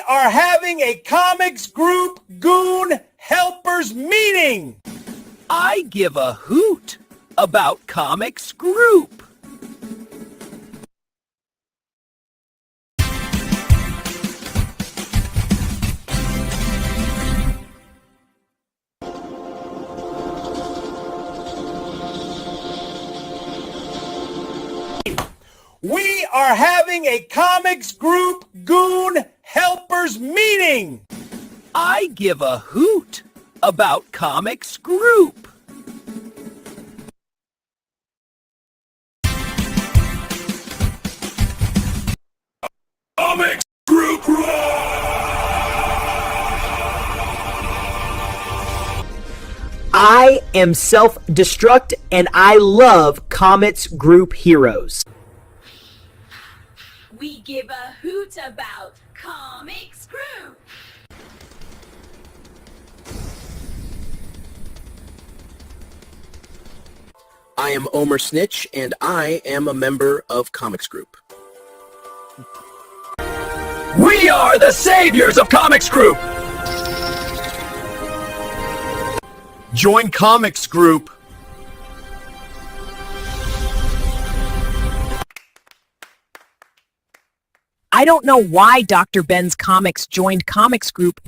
are having a comics group goon helpers meeting. I give a hoot about comics group. We are having a comics group goon helpers meeting. I give a hoot about comics group. Comics group. I am self-destruct and I love Comics Group heroes. We give a hoot about Comics Group. I am Omer Snitch, and I am a member of Comics Group. We are the saviors of comics group. Join comics group. I don't know why Dr. Ben's Comics joined Comics Group.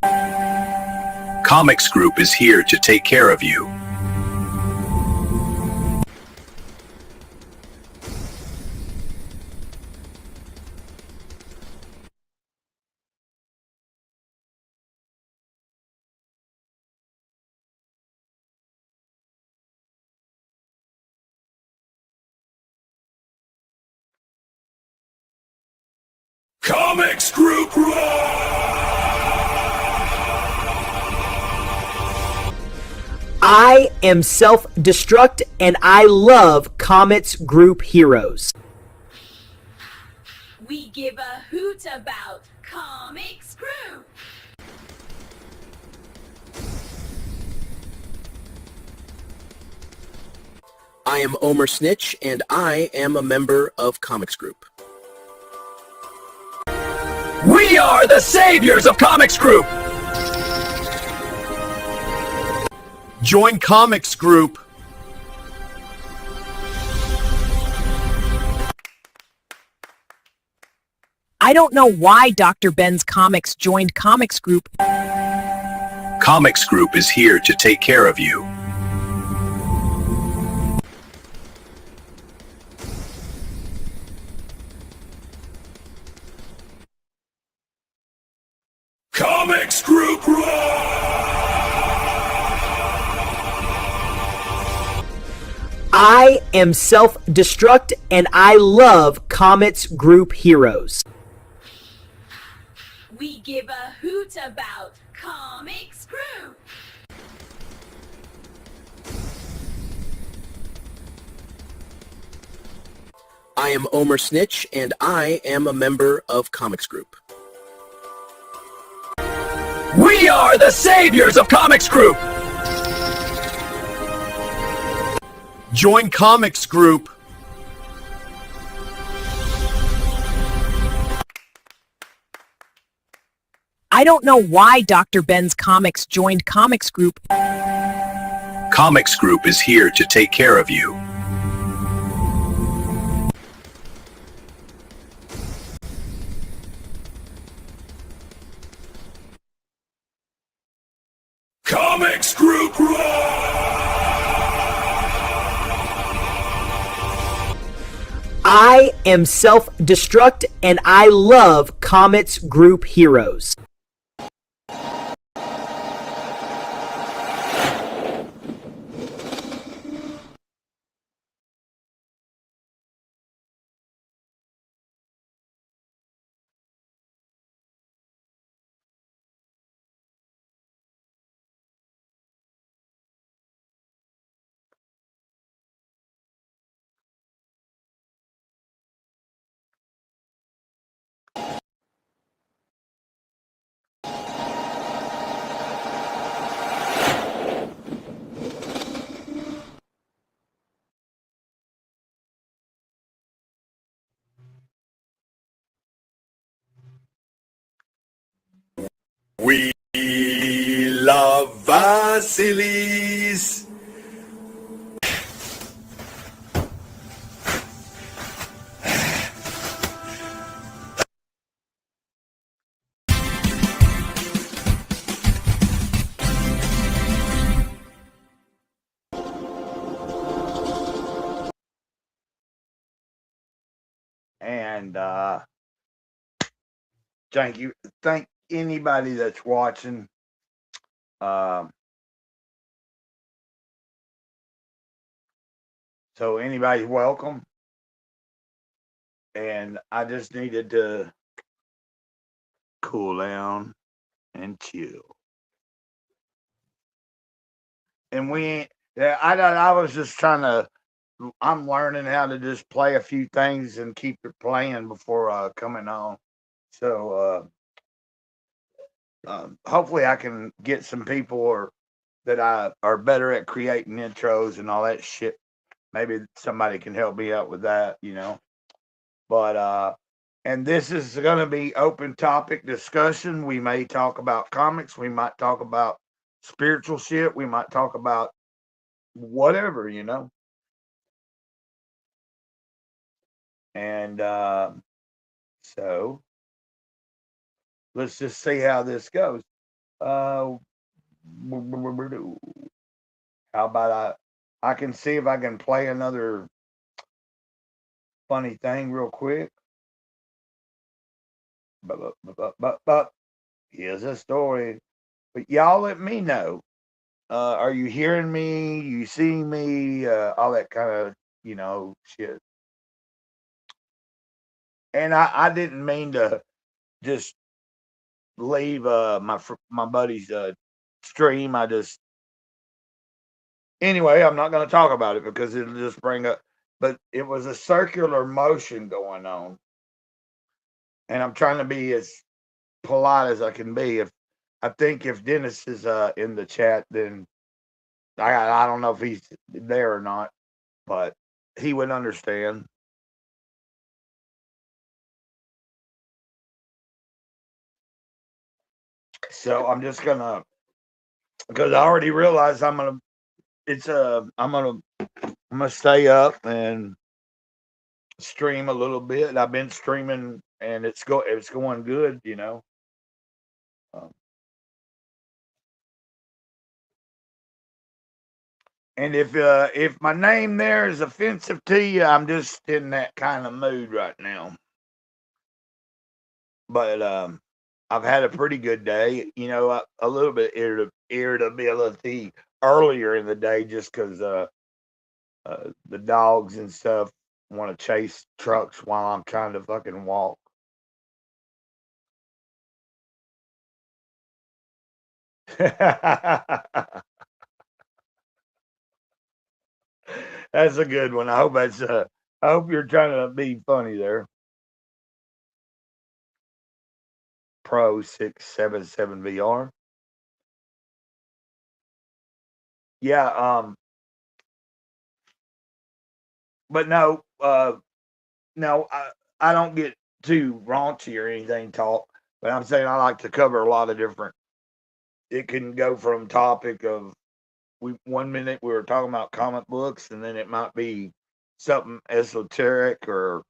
Comics Group is here to take care of you. Comics group. I am self-destruct and I love Comics Group heroes. We give a hoot about Comics Group. I am Omer Snitch, and I am a member of Comics Group. We are the saviors of comics group. Join comics group. I don't know why Dr. Ben's Comics joined Comics Group. Comics Group is here to take care of you. Comics group. I am self-destruct and I love Comics Group heroes. We give a hoot about Comics Group. I am Omer Snitch, and I am a member of Comics Group. We are the saviors of comics group. Join comics group. I don't know why Dr. Ben's Comics joined Comics Group. Comics Group is here to take care of you. Comics group. I am self-destruct and I love Comics Group heroes. We love Vasilis. And thank anybody that's watching. So anybody's welcome. And I just needed to cool down and chill. And I was just trying to. I'm learning how to just play a few things and keep it playing before coming on. So hopefully I can get some people that are better at creating intros and all that shit. Maybe somebody can help me out with that, But and this is going to be open topic discussion. We may talk about comics. We might talk about spiritual shit. We might talk about whatever, And so let's just see how this goes. How about I can see if I can play another funny thing real quick. But here's a story. But y'all let me know. Are you hearing me? You seeing me? All that kind of, shit. And I didn't mean to just leave my buddy's stream. Anyway, I'm not going to talk about it because it'll just bring up. But it was a circular motion going on, and I'm trying to be as polite as I can be. I think if Dennis is in the chat, then I don't know if he's there or not, but he would understand. So I'm just gonna, because I already realized I'm gonna stay up and stream a little bit. I've been streaming and it's going good, And if my name there is offensive to you, I'm just in that kind of mood right now. But I've had a pretty good day. A little bit irritability earlier in the day just because the dogs and stuff want to chase trucks while I'm trying to fucking walk. That's a good one. I hope you're trying to be funny there. Pro 677 VR. Yeah, but no, I don't get too raunchy or anything talk, but I'm saying I like to cover a lot of different. It can go from topic of 1 minute we were talking about comic books, and then it might be something esoteric or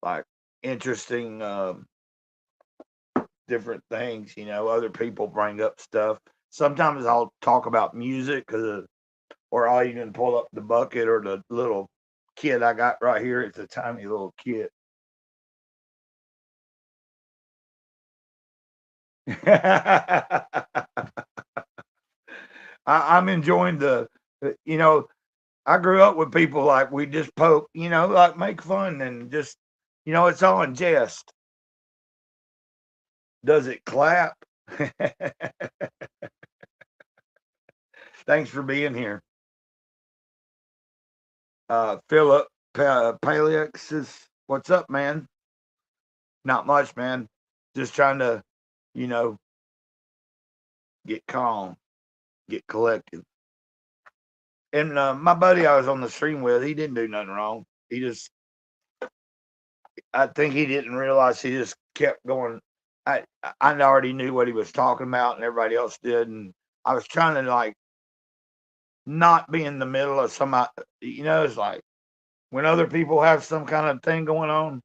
like interesting, different things. Other people bring up stuff. Sometimes I'll talk about music or I'll even pull up the bucket or the little kit I got right here. It's a tiny little kit. I'm enjoying I grew up with people like we just poke, like make fun and just, it's all in jest. Does it clap? Thanks for being here. Philip Palix what's up, man? Not much, man. Just trying to, get calm, get collected. And my buddy I was on the stream with, he didn't do nothing wrong. I think he didn't realize he just kept going. I already knew what he was talking about, and everybody else did, and I was trying to like not be in the middle of somebody. It's like when other people have some kind of thing going on.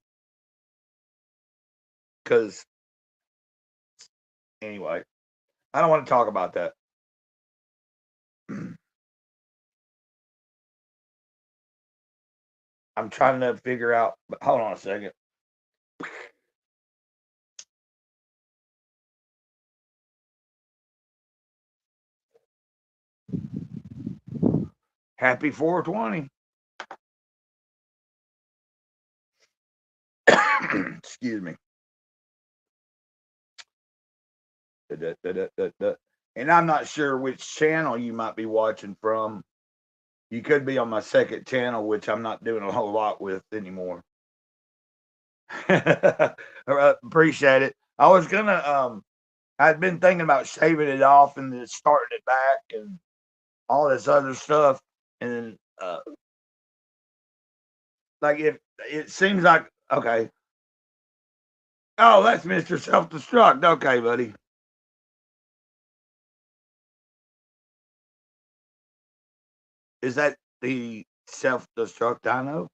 Because anyway, I don't want to talk about that. I'm trying to figure out. But hold on a second. Happy 420. Excuse me. And I'm not sure which channel you might be watching from. You could be on my second channel, which I'm not doing a whole lot with anymore. Appreciate it. I was gonna I'd been thinking about shaving it off and then starting it back and all this other stuff. And like if it seems like okay. Oh, that's Mr. Self-Destruct. Okay, buddy. Is that the Self-Destruct I know?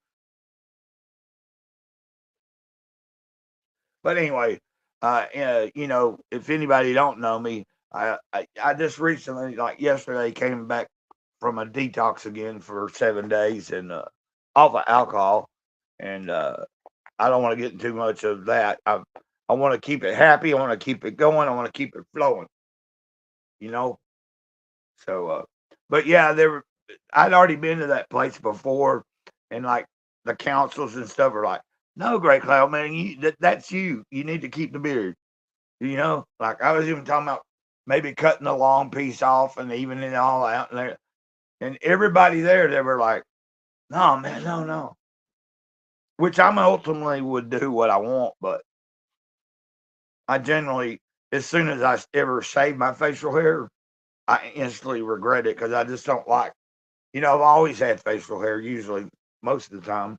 But anyway, if anybody don't know me, I just recently, like yesterday, came back from a detox again for 7 days and off of alcohol, and I don't want to get too much of that. I want to keep it happy. I want to keep it going. I want to keep it flowing. So, but yeah, I'd already been to that place before, and like the councils and stuff are like, no, Great Cloud, man, that's you. You need to keep the beard. Like I was even talking about maybe cutting the long piece off and evening it all out in there. And everybody there, they were like, no, man, no. Which I'm ultimately would do what I want, but I generally, as soon as I ever shave my facial hair, I instantly regret it because I just don't like, I've always had facial hair, usually most of the time.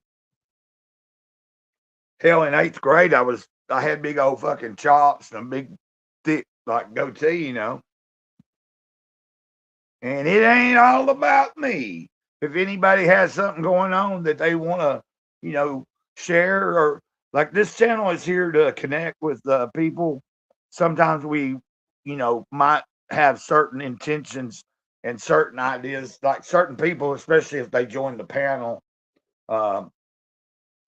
Hell, in 8th grade, I had big old fucking chops and a big thick like goatee, And it ain't all about me. If anybody has something going on that they want to, share, or like this channel is here to connect with people. Sometimes we, might have certain intentions and certain ideas, like certain people, especially if they join the panel,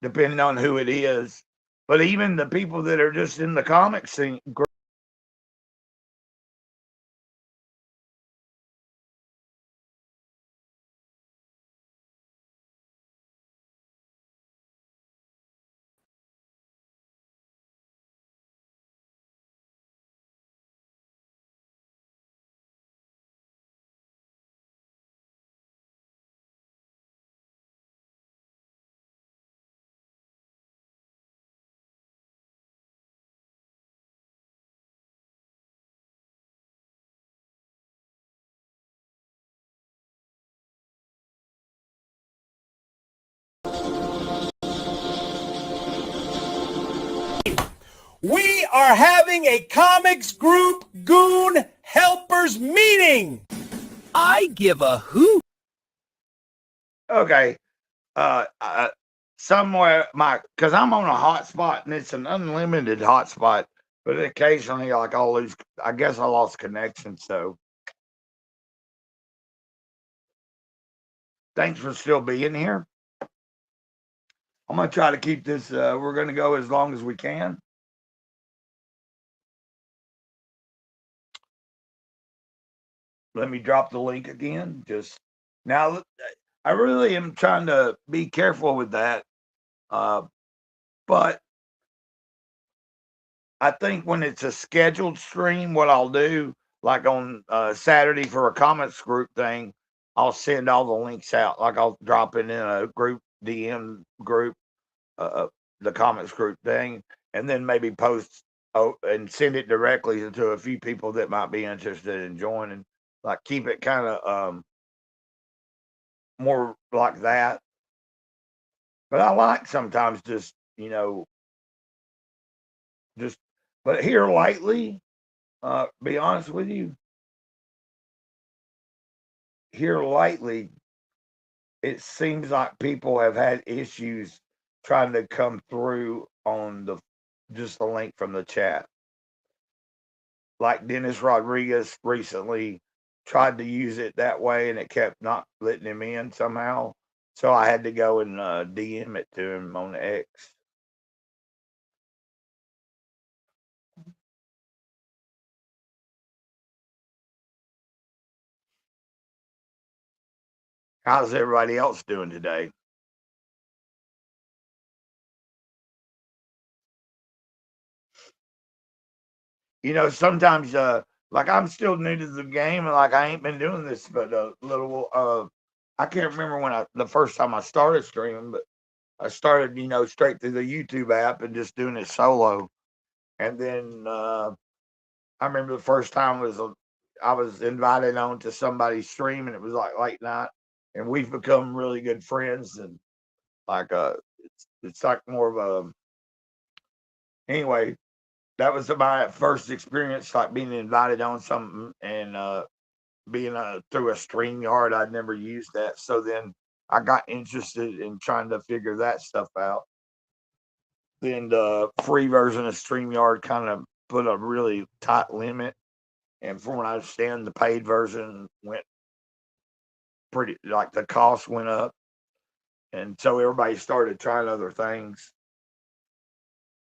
depending on who it is. But even the people that are just in the comic scene. We are having a comics group goon helpers meeting. I give a hoot. Okay. Somewhere because I'm on a hotspot and it's an unlimited hotspot, but occasionally like I'll lose. I guess I lost connection. So thanks for still being here. I'm gonna try to keep this. We're gonna go as long as we can. Let me drop the link again. Just now, I really am trying to be careful with that. But I think when it's a scheduled stream, what I'll do, like on Saturday for a comics group thing, I'll send all the links out. Like I'll drop it in a group DM group, the comics group thing, and then maybe post and send it directly to a few people that might be interested in joining. Like keep it kind of more like that. But I like sometimes just But here lately, be honest with you, here lately, it seems like people have had issues trying to come through on just the link from the chat. Like Dennis Rodriguez recently tried to use it that way, and it kept not letting him in somehow. So I had to go and DM it to him on X. How's everybody else doing today? You know, sometimes like I'm still new to the game, and like I ain't been doing this but a little. I can't remember when the first time I started streaming, but I started, you know, straight through the YouTube app and just doing it solo. And then I remember the first time I was invited on to somebody's stream, and it was like late night, and we've become really good friends, and like it's like more of a anyway. That was my first experience, like being invited on something and being through a StreamYard. I'd never used that, so then I got interested in trying to figure that stuff out. Then the free version of StreamYard kind of put a really tight limit, and from what I understand, the paid version went pretty like the cost went up, and so everybody started trying other things.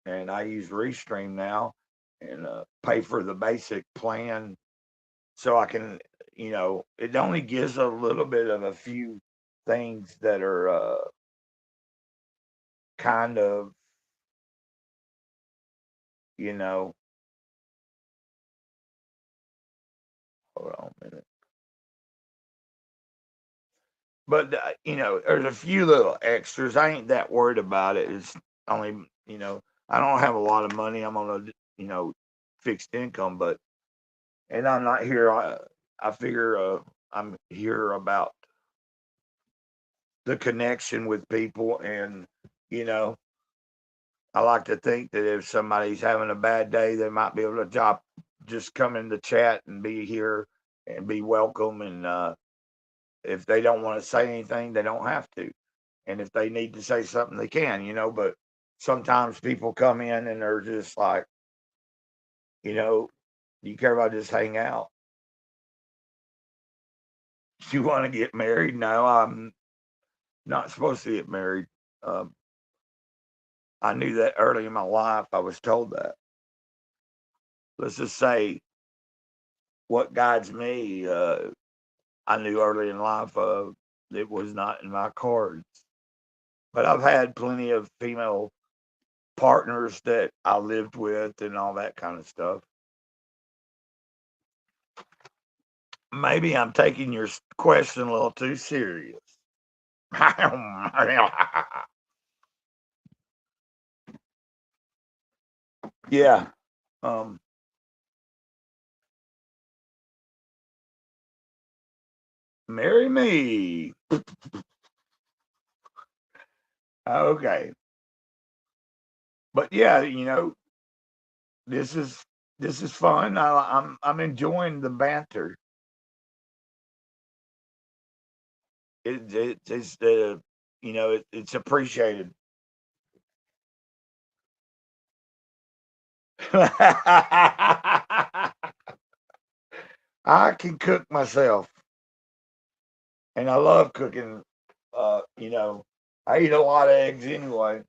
And I use Restream now and pay for the basic plan so I can, you know, it only gives a little bit of a few things that are kind of, you know, hold on a minute. But, you know, there's a few little extras. I ain't that worried about it. It's only, you know, I don't have a lot of money. I'm on a, you know, fixed income, but, and I'm not here. I figure I'm here about the connection with people. And, you know, I like to think that if somebody's having a bad day, they might be able to just come in the chat and be here and be welcome. And if they don't want to say anything, they don't have to. And if they need to say something, they can, you know. But sometimes people come in and they're just like, you know, do you care if I just hang out? Do you want to get married? No, I'm not supposed to get married. I knew that early in my life. I was told that. Let's just say what guides me, I knew early in life it was not in my cards. But I've had plenty of female partners that I lived with and all that kind of stuff. Maybe I'm taking your question a little too serious. Yeah. Marry me. Okay. But yeah, you know, this is fun. I'm enjoying the banter. It's you know, it's appreciated. I can cook myself, and I love cooking. You know, I eat a lot of eggs anyway.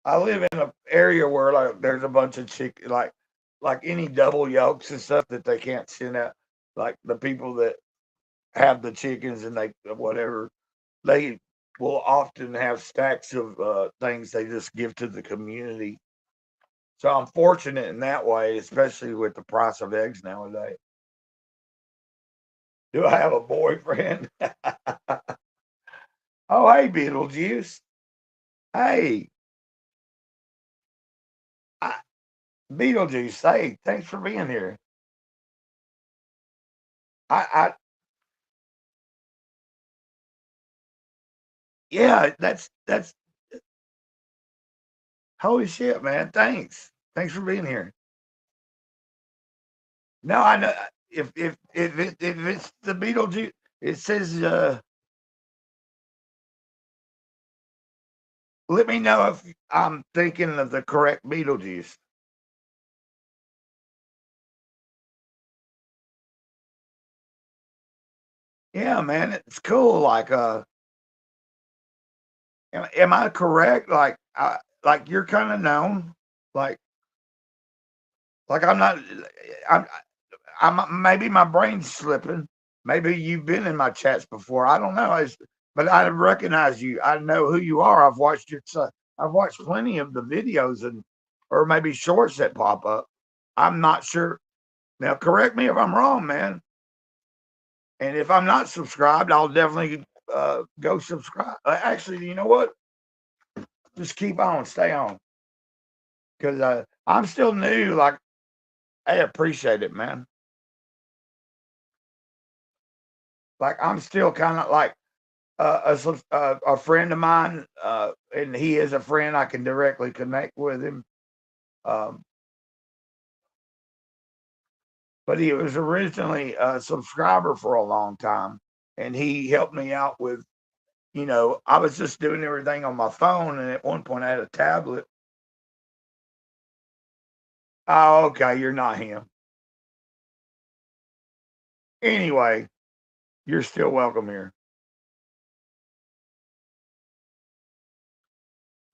I live in an area where like there's a bunch of chicken, like any double yolks and stuff that they can't send out. Like the people that have the chickens and they whatever, they will often have stacks of things they just give to the community. So I'm fortunate in that way, especially with the price of eggs nowadays. Do I have a boyfriend? Oh, hey, Beetlejuice. Hey, Beetlejuice. Hey, thanks for being here. I yeah, that's holy shit, man. Thanks. Thanks for being here. No, I know if it's the Beetlejuice, it says let me know if I'm thinking of the correct Beetlejuice. Yeah, man, it's cool. Like, am I correct? Like you're kind of known. Like, I'm not. I'm maybe my brain's slipping. Maybe you've been in my chats before. I don't know. But I recognize you. I know who you are. I've watched I've watched plenty of the videos or maybe shorts that pop up. I'm not sure. Now, correct me if I'm wrong, man. And if I'm not subscribed, I'll definitely go subscribe. Actually, you know what? Just keep on, stay on, because I'm still new. Like, I appreciate it, man. Like, I'm still kind of like a friend of mine, and he is a friend. I can directly connect with him. But he was originally a subscriber for a long time, and he helped me out with, I was just doing everything on my phone, and at one point I had a tablet. Oh, okay, you're not him. Anyway, you're still welcome here.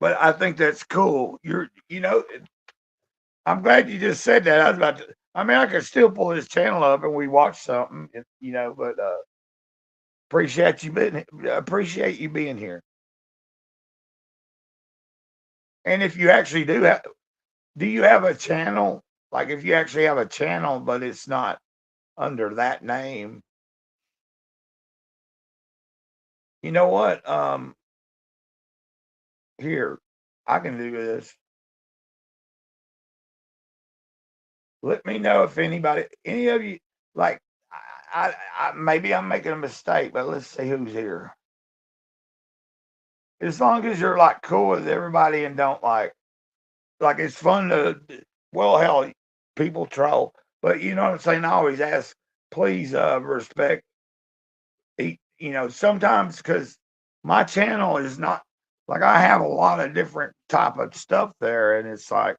But I think that's cool. I'm glad you just said that. I was about to. I mean, I could still pull this channel up and we watch something, But appreciate you being here. And if you actually do you have a channel? Like, if you actually have a channel, but it's not under that name, you know what? Here, I can do this. Let me know if any of you, like, I maybe I'm making a mistake, but let's see who's here. As long as you're like cool with everybody and don't like it's fun to, well, hell, people troll, but you know what I'm saying? I always ask, please respect, sometimes, because my channel is not, like, I have a lot of different type of stuff there, and it's like,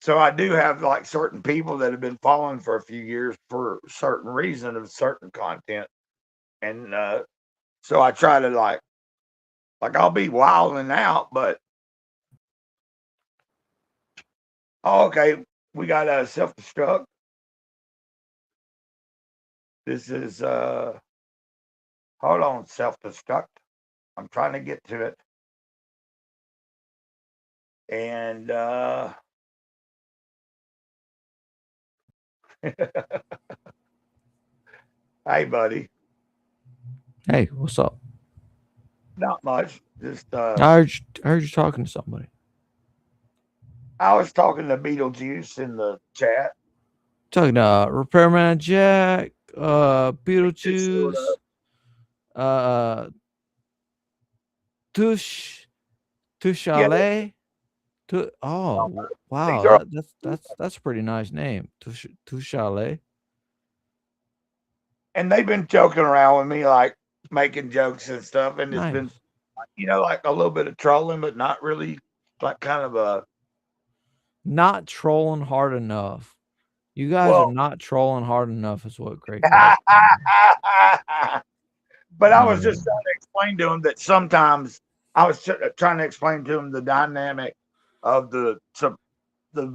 so I do have like certain people that have been following for a few years for a certain reason of certain content. And so I try to like I'll be wilding out, but okay, we got a self-destruct. This is hold on, self-destruct. I'm trying to get to it. And hey, buddy. Hey, what's up? Not much. Just I heard you talking to somebody. I was talking to Beetlejuice in the chat. Talking to Repairman Jack, Beetlejuice, Touchalet. Oh wow, that's a pretty nice name, Touchalet. And they've been joking around with me, like making jokes and stuff, and Nice. it's been, like a little bit of trolling, but not really, like kind of a. Not trolling hard enough. You guys are not trolling hard enough, is what Greg. But I was just trying to explain to him that sometimes I was trying to explain to him the dynamic of the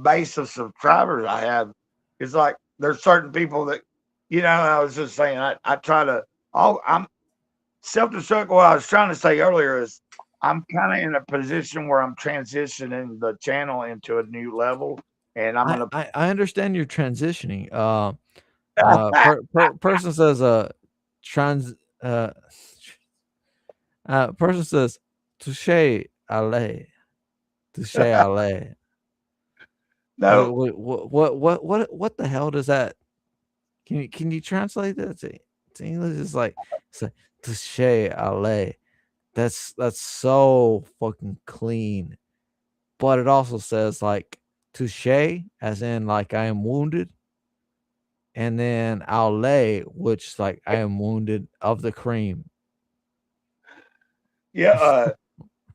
base of subscribers I have. It's like there's certain people that, I was just saying, I try to, I'm self-destruct. What I was trying to say earlier is I'm kind of in a position where I'm transitioning the channel into a new level, and I'm gonna. I understand you're transitioning. Person says person says touche ale. Touche ale. No. What the hell does that? Can you translate that to English? It's like touche ale. That's so fucking clean. but it also says like touche, as in like I am wounded, and then I'll lay, which like I am wounded of the cream. Yeah.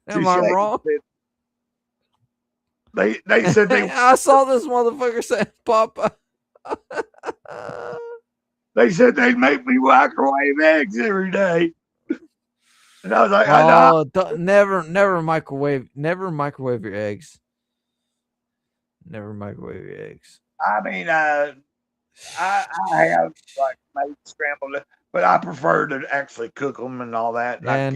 Am I touche. wrong? They said they I saw this motherfucker saying Papa. they said they'd make me microwave eggs every day. And I was like, I know. Never microwave your eggs. Never microwave your eggs. I mean, I have like made scrambled, but I prefer to actually cook them and all that. And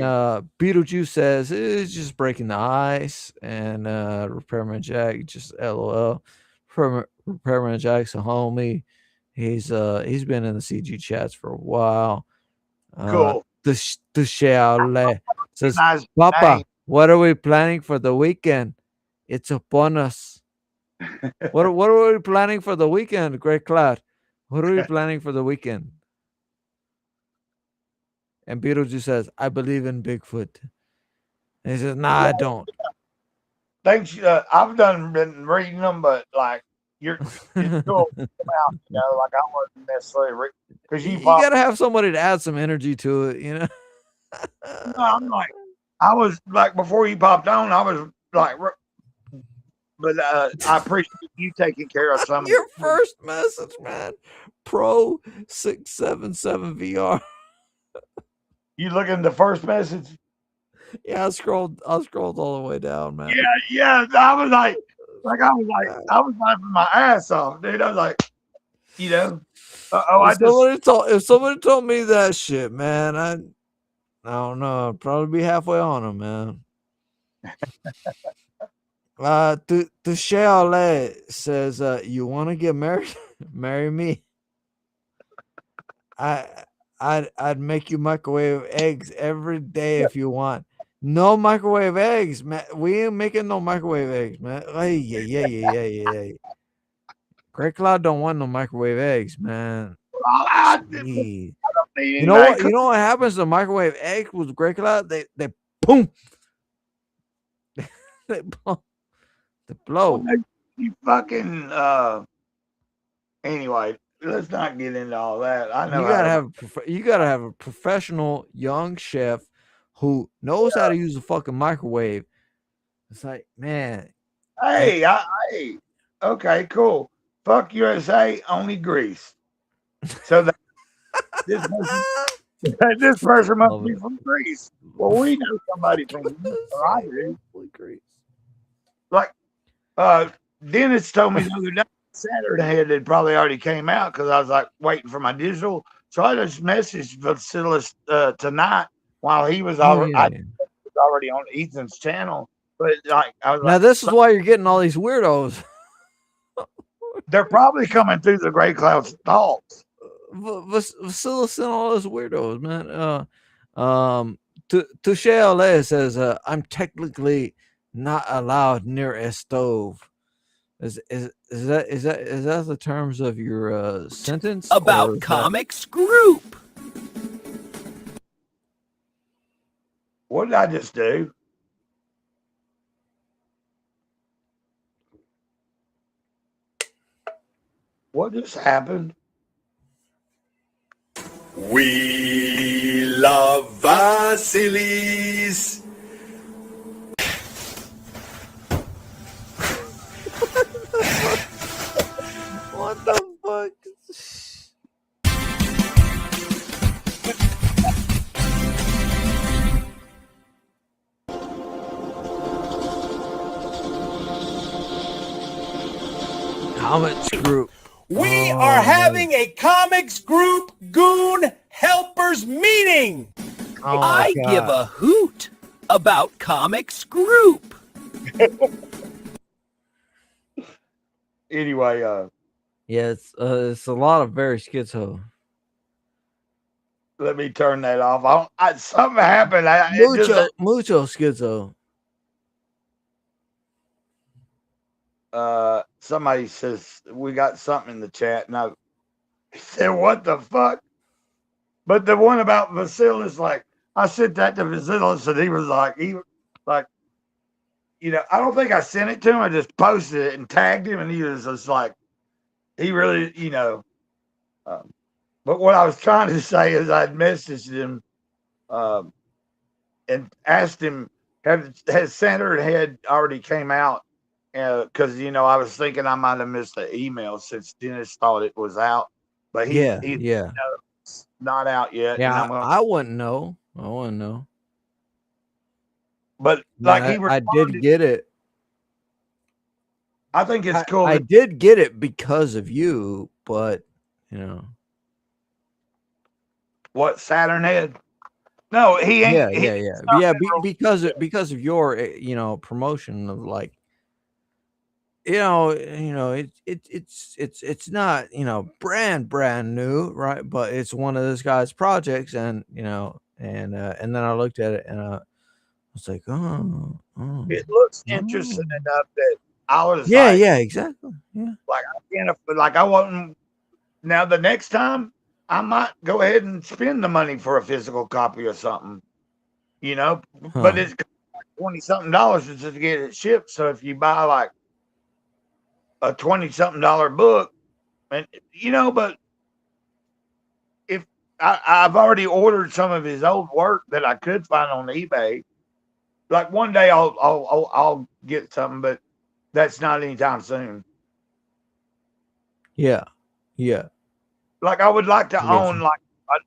Beetlejuice says it's just breaking the ice. And Repairman Jack just LOL. Repairman Jack's a homie. He's been in the CG chats for a while. Cool. The Shaolai says, Nice Papa, name. what are we planning for the weekend? It's upon us. What are we planning for the weekend, Great Cloud? What are we planning for the weekend? And Beetlejuice says, I believe in Bigfoot. And he says, nah, I don't. Thanks. I've been reading them, but like it's cool to come out, you know. Like I wasn't necessarily because You gotta have somebody to add some energy to it, you know. No, I'm like, I was like before you popped on, I was like, but I appreciate you taking care of some. Your first message, man. Pro 677 VR. You looking at the first message? Yeah, I scrolled all the way down, man. Yeah. I was laughing my ass off, dude. I was like, you know, if somebody told me that shit, man, I don't know. I'd probably be halfway on them, man. The Shaolai says, you want to get married? Marry me. I'd make you microwave eggs every day if you want. No microwave eggs, man. We ain't making no microwave eggs, man. Hey, yeah. Great Cloud don't want no microwave eggs, man. You know what? You know what happens to microwave eggs with Great Cloud? They boom. They blow. You fucking anyway, let's not get into all that. I know you gotta have a professional young chef who knows how to use a fucking microwave. It's like, man. Hey, okay, cool. Fuck USA, only Greece. So that this person must be from Greece. Well, we know somebody from Greece. Like, Dennis told me the other day, Saturday it probably already came out because I was like waiting for my digital. So I just messaged Vasilis tonight while he was already on Ethan's channel. But like, I was now this is why you're getting all these weirdos. They're probably coming through the Great Cloud stalks. Vasilis sent all those weirdos, man. Touche Ole says, I'm technically not allowed near a stove. Is that the terms of your sentence about Comics Group? What did I just do? What just happened? We love Vasilis. What the fuck? Comics Group. We are having a Comics Group Goon Helpers meeting. Oh I God. give a hoot about Comics Group. Anyway, Yeah, it's a lot of very schizo. let me turn that off. Something happened. Mucho schizo. Somebody says we got something in the chat. No, he said, "What the fuck?" But the one about Vasilis, like I sent that to Vasilis, and he was like, I don't think I sent it to him. I just posted it and tagged him, and he was just like, he really, but what I was trying to say is I'd messaged him and asked him, has Senator Head already came out? Because, I was thinking I might have missed the email since Dennis thought it was out. But he's not out yet. Yeah, and I wouldn't know. I wouldn't know. But But he I did get it. I think it's cool. I did get it because of you, but What, Saturn Head? No, he ain't. because of your promotion of like it's not brand new, right? But it's one of this guy's projects, and and then I looked at it and I was like, It looks interesting enough that I was exactly, like I can't, like I wasn't. Now the next time I might go ahead and spend the money for a physical copy or something, but it's $20-something just to get it shipped. So if you buy like a $20-something book, and but if I've already ordered some of his old work that I could find on eBay, like one day I'll get something, but that's not anytime soon. Yeah. Like I would like to own like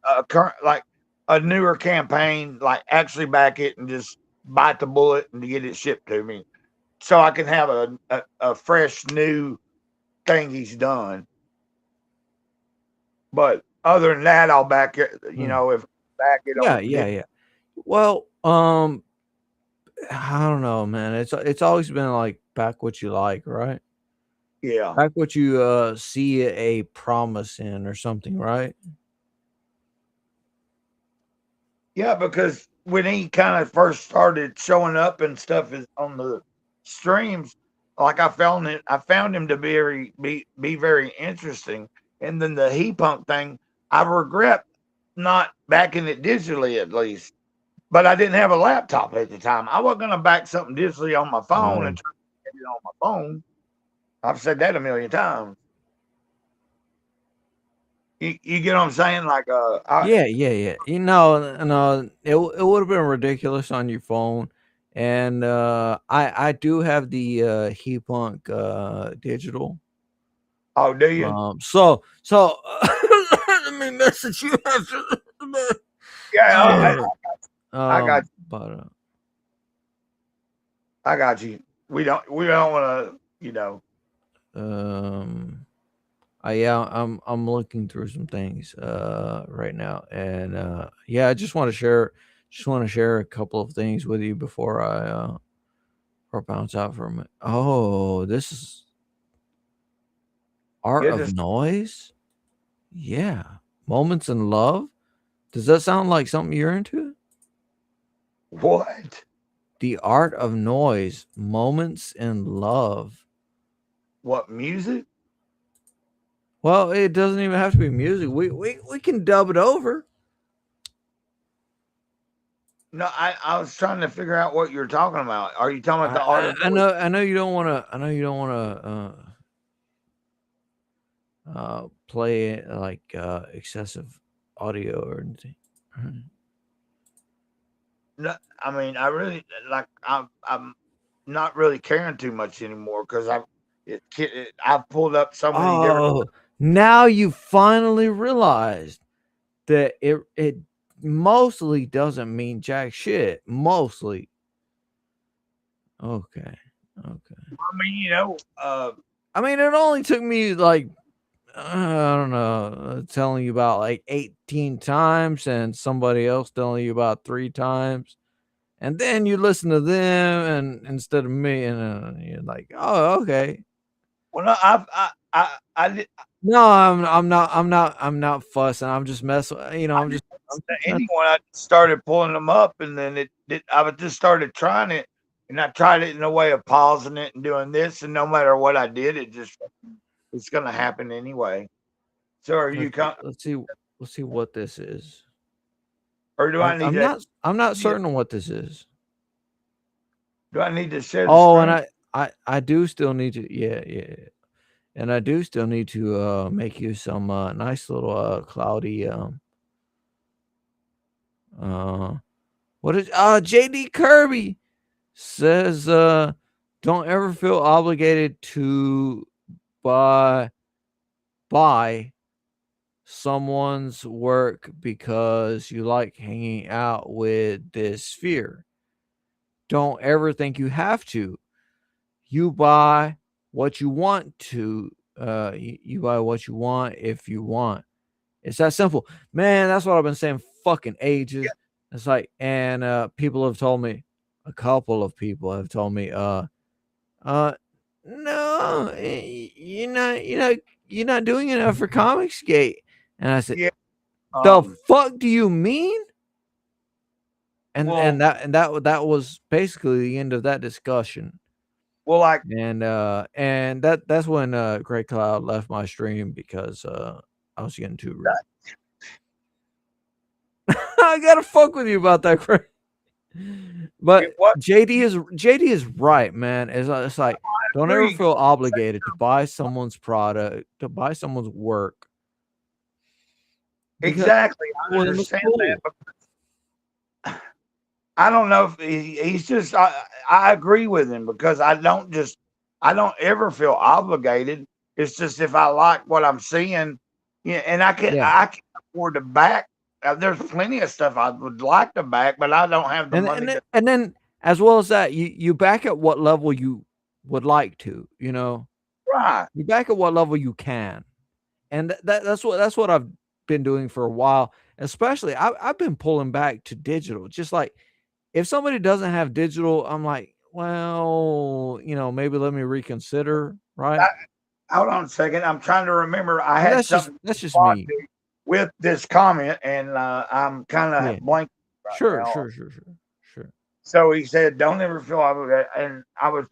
a current, like a newer campaign, like actually back it and just bite the bullet and to get it shipped to me, so I can have a fresh new thing he's done. But other than that, I'll back it. If back it. Yeah. Well, I don't know, man. It's always been like back what you like, right? Yeah. Back what you see a promise in or something, right? Yeah, because when he kind of first started showing up and stuff is on the streams, like I found him to be very interesting. And then the He Punk thing, I regret not backing it digitally at least. But I didn't have a laptop at the time. I wasn't gonna back something digitally on my phone and try to get it on my phone. I've said that a million times. You get what I'm saying? Like Yeah. No, it would have been ridiculous on your phone. And I do have the He Punk digital. Oh, do you? So let me message you after. Yeah, I got you. But I got you. We don't want to, I'm looking through some things right now, and I just want to share a couple of things with you before I bounce out from it. Oh, this is Art of Noise. Yeah, Moments in Love. Does that sound like something you're into? What? The Art of Noise, Moments in Love. What, music? Well, it doesn't even have to be music. We can dub it over. No, I was trying to figure out what you're talking about. Are you talking about the Art of Noise? I know you don't want to play like excessive audio or anything. No, I mean, I really like. I'm not really caring too much anymore because I've pulled up so many different. Now you finally realized that it mostly doesn't mean jack shit. Mostly. Okay. I mean, I mean, it only took me like I don't know, telling you about like 18 times and somebody else telling you about 3 times. And then you listen to them and instead of me, and you're like, oh, okay. Well, no, I did. No, I'm not fussing. I'm just messing. I'm just anyone. I started pulling them up, and then I just started trying it, and I tried it in a way of pausing it and doing this, and no matter what I did, it's gonna happen anyway. So are you? Let's see what this is. Or do I need I'm not certain what this is. Do I need to share the Oh, screen? and I do still need to, yeah. And I do still need to make you some nice little cloudy what is JD Kirby says don't ever feel obligated to buy someone's work because you like hanging out with this sphere. Don't ever think you have to. You buy what you want to. You buy what you want if you want. It's that simple, man. That's what I've been saying fucking ages. It's like, and people have told me, a couple of people have told me, no, you're not doing enough for Comicsgate. And I said, Yeah. the fuck do you mean? And Well- and that was basically the end of that discussion. Well, like, And that's when Grey Cloud left my stream because I was getting too rude. I gotta fuck with you about that, Greg. But What? JD is right, man. It's like don't ever agree. feel obligated to buy someone's product, to buy someone's work. Because- exactly. I well, it's understand cool. that. But I don't know if he's just, I agree with him because I don't ever feel obligated. It's just if I like what I'm seeing, yeah, and I can afford to back. There's plenty of stuff I would like to back, but I don't have the money. And then as well as that, you back at what level you would like to, you know. Right. You back at what level you can. And that's what I've been doing for a while. Especially I've been pulling back to digital. Just like if somebody doesn't have digital, I'm like, well, maybe let me reconsider, right? Hold on a second. I'm trying to remember. I had something that's just me. with this comment, and I'm kind of blank. Right Sure. now. So he said, "Don't ever feel obligated," and I was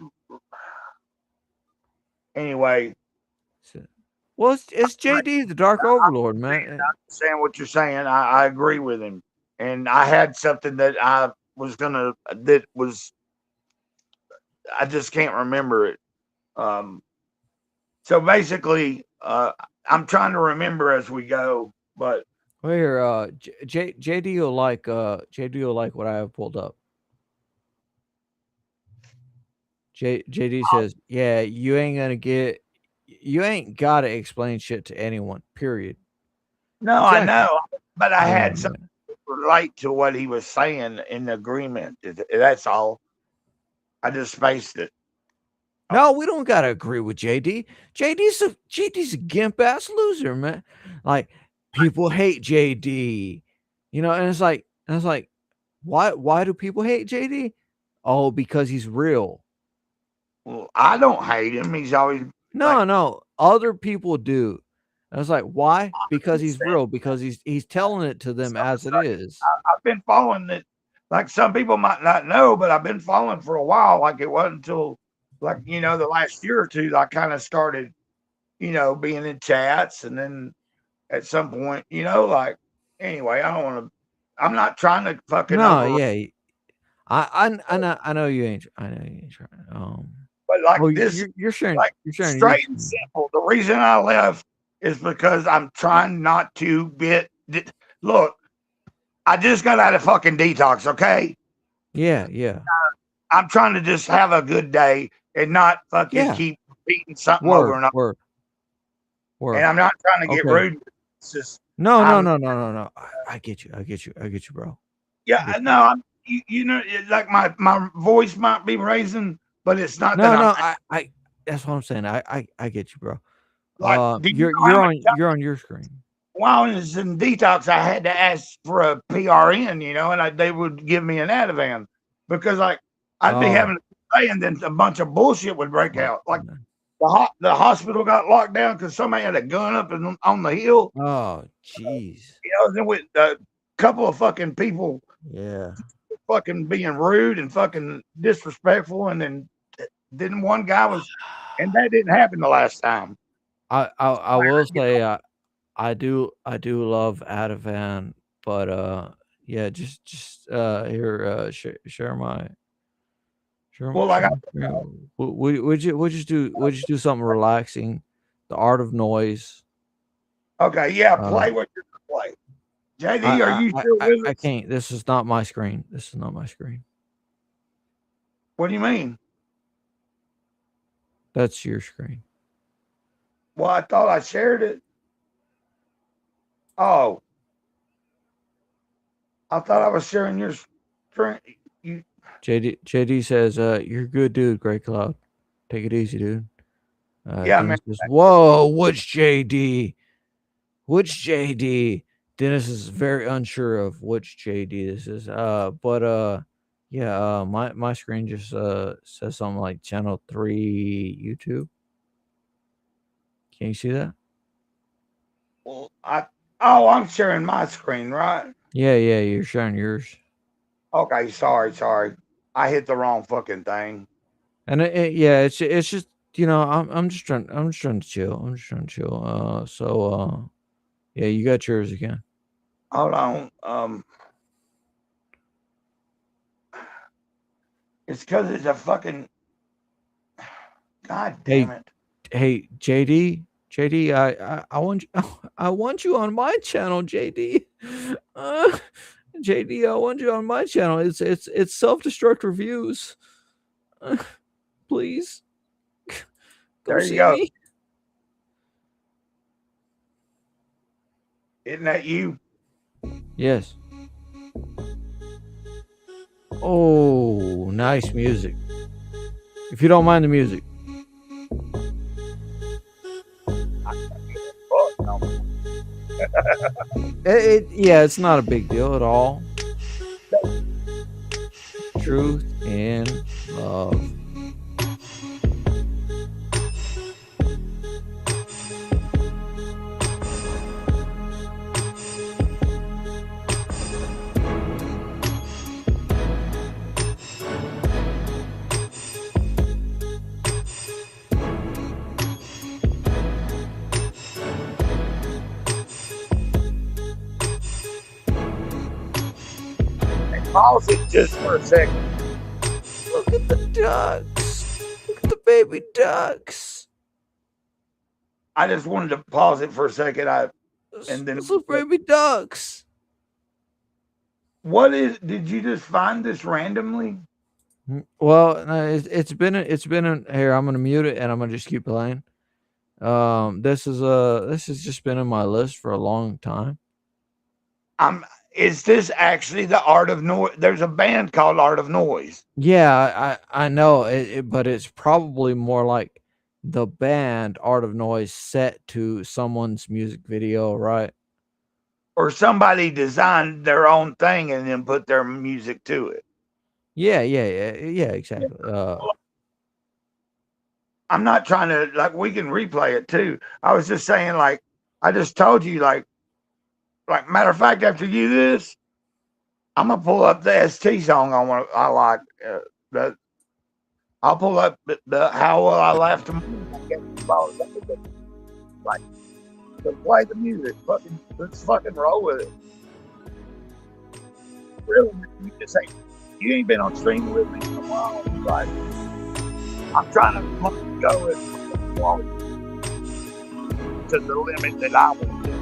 anyway. Well, it's JD, the Dark Overlord, man. I understand what you're saying. I agree with him, and I had something that I just can't remember it. So basically, I'm trying to remember as we go, but here, JD will like what I have pulled up. JD says, "Yeah, you ain't gotta explain shit to anyone. Period." No, Exactly. I know, but I had Yeah. something to relate to what he was saying in agreement. That's all. I just spaced it. No, we don't gotta agree with JD. JD's a gimp ass loser, man. Like people hate JD, and it's like why do people hate JD? Oh, because he's real. Well, I don't hate him. He's always No, other people do. And it's like, why? Because he's real. Because he's telling it to them as it is. I've been following it. Like some people might not know, but I've been following for a while. Like it wasn't until the last year or two that I kind of started, being in chats, and then at some point, anyway, I don't want to. I'm not trying to fucking. No, yeah, I know you ain't. I know you ain't trying. But like this, you're sharing. like you're sharing straight and simple. The reason I left is because I'm trying not to look. I just got out of fucking detox. Okay. Yeah. I'm trying to just have a good day and not fucking keep repeating something over and over. Word. And I'm not trying to get rude. It's just no. I get you, bro. Yeah, no, like my voice might be raising, but it's not. I that's what I'm saying. I get you, bro. Like, you're on your screen. While I was in detox, I had to ask for a PRN, and they would give me an Ativan because I'd be having a day, and then a bunch of bullshit would break out. Like the hospital got locked down because somebody had a gun up on the hill. Oh, jeez. Then with a couple of fucking people, fucking being rude and fucking disrespectful, and then one guy was, and that didn't happen the last time. I will say I do love Ativan, but just here share Sure. Well, like Would you just do something relaxing? The Art of Noise. okay, yeah, Uh, play what you're gonna play. JD, are you still with I us? can't. This is not my screen. This is not my screen. What do you mean? That's your screen. Well, I thought I shared it. Oh, I thought I was sharing your screen. You, JD says, "You're a good dude, Gray Cloud. Take it easy, dude." Yeah, Dennis man. says, "Whoa, which JD? Which JD?" Dennis is very unsure of which JD this is. Yeah. My screen just says something like Channel 3 YouTube. Can you see that? well, I'm sharing my screen, right? Yeah, you're sharing yours. Okay, sorry. I hit the wrong fucking thing. And it's just I'm just trying to chill. Yeah, you got yours again. Hold on. It's because it's a fucking. God damn it. Hey, JD, I want you on my channel, JD. JD, I want you on my channel. It's self-destruct reviews. Please. There you go. Isn't that you? Yes. Oh, nice music. If you don't mind the music. It's not a big deal at all. Truth and love. Pause it just for a second. Look at the ducks. Look at the baby ducks. I just wanted to pause it for a second. And then Those little baby ducks. did you just find this randomly? Well, no, it's been here. I'm gonna mute it and I'm gonna just keep playing. This has just been in my list for a long time. Is this actually the Art of Noise? There's a band called Art of Noise. Yeah, I know but it's probably more like the band Art of Noise set to someone's music video, right? Or somebody designed their own thing and then put their music to it. Yeah, exactly. I'm not trying to, we can replay it too. I was just saying, I just told you, matter of fact, after you do this, I'm gonna pull up the ST song I like. I'll pull up the How Will I Laugh Tomorrow. To play the music. Let's fucking roll with it. Really, you ain't been on stream with me in a while, right? I'm trying to go to the limit that I want to.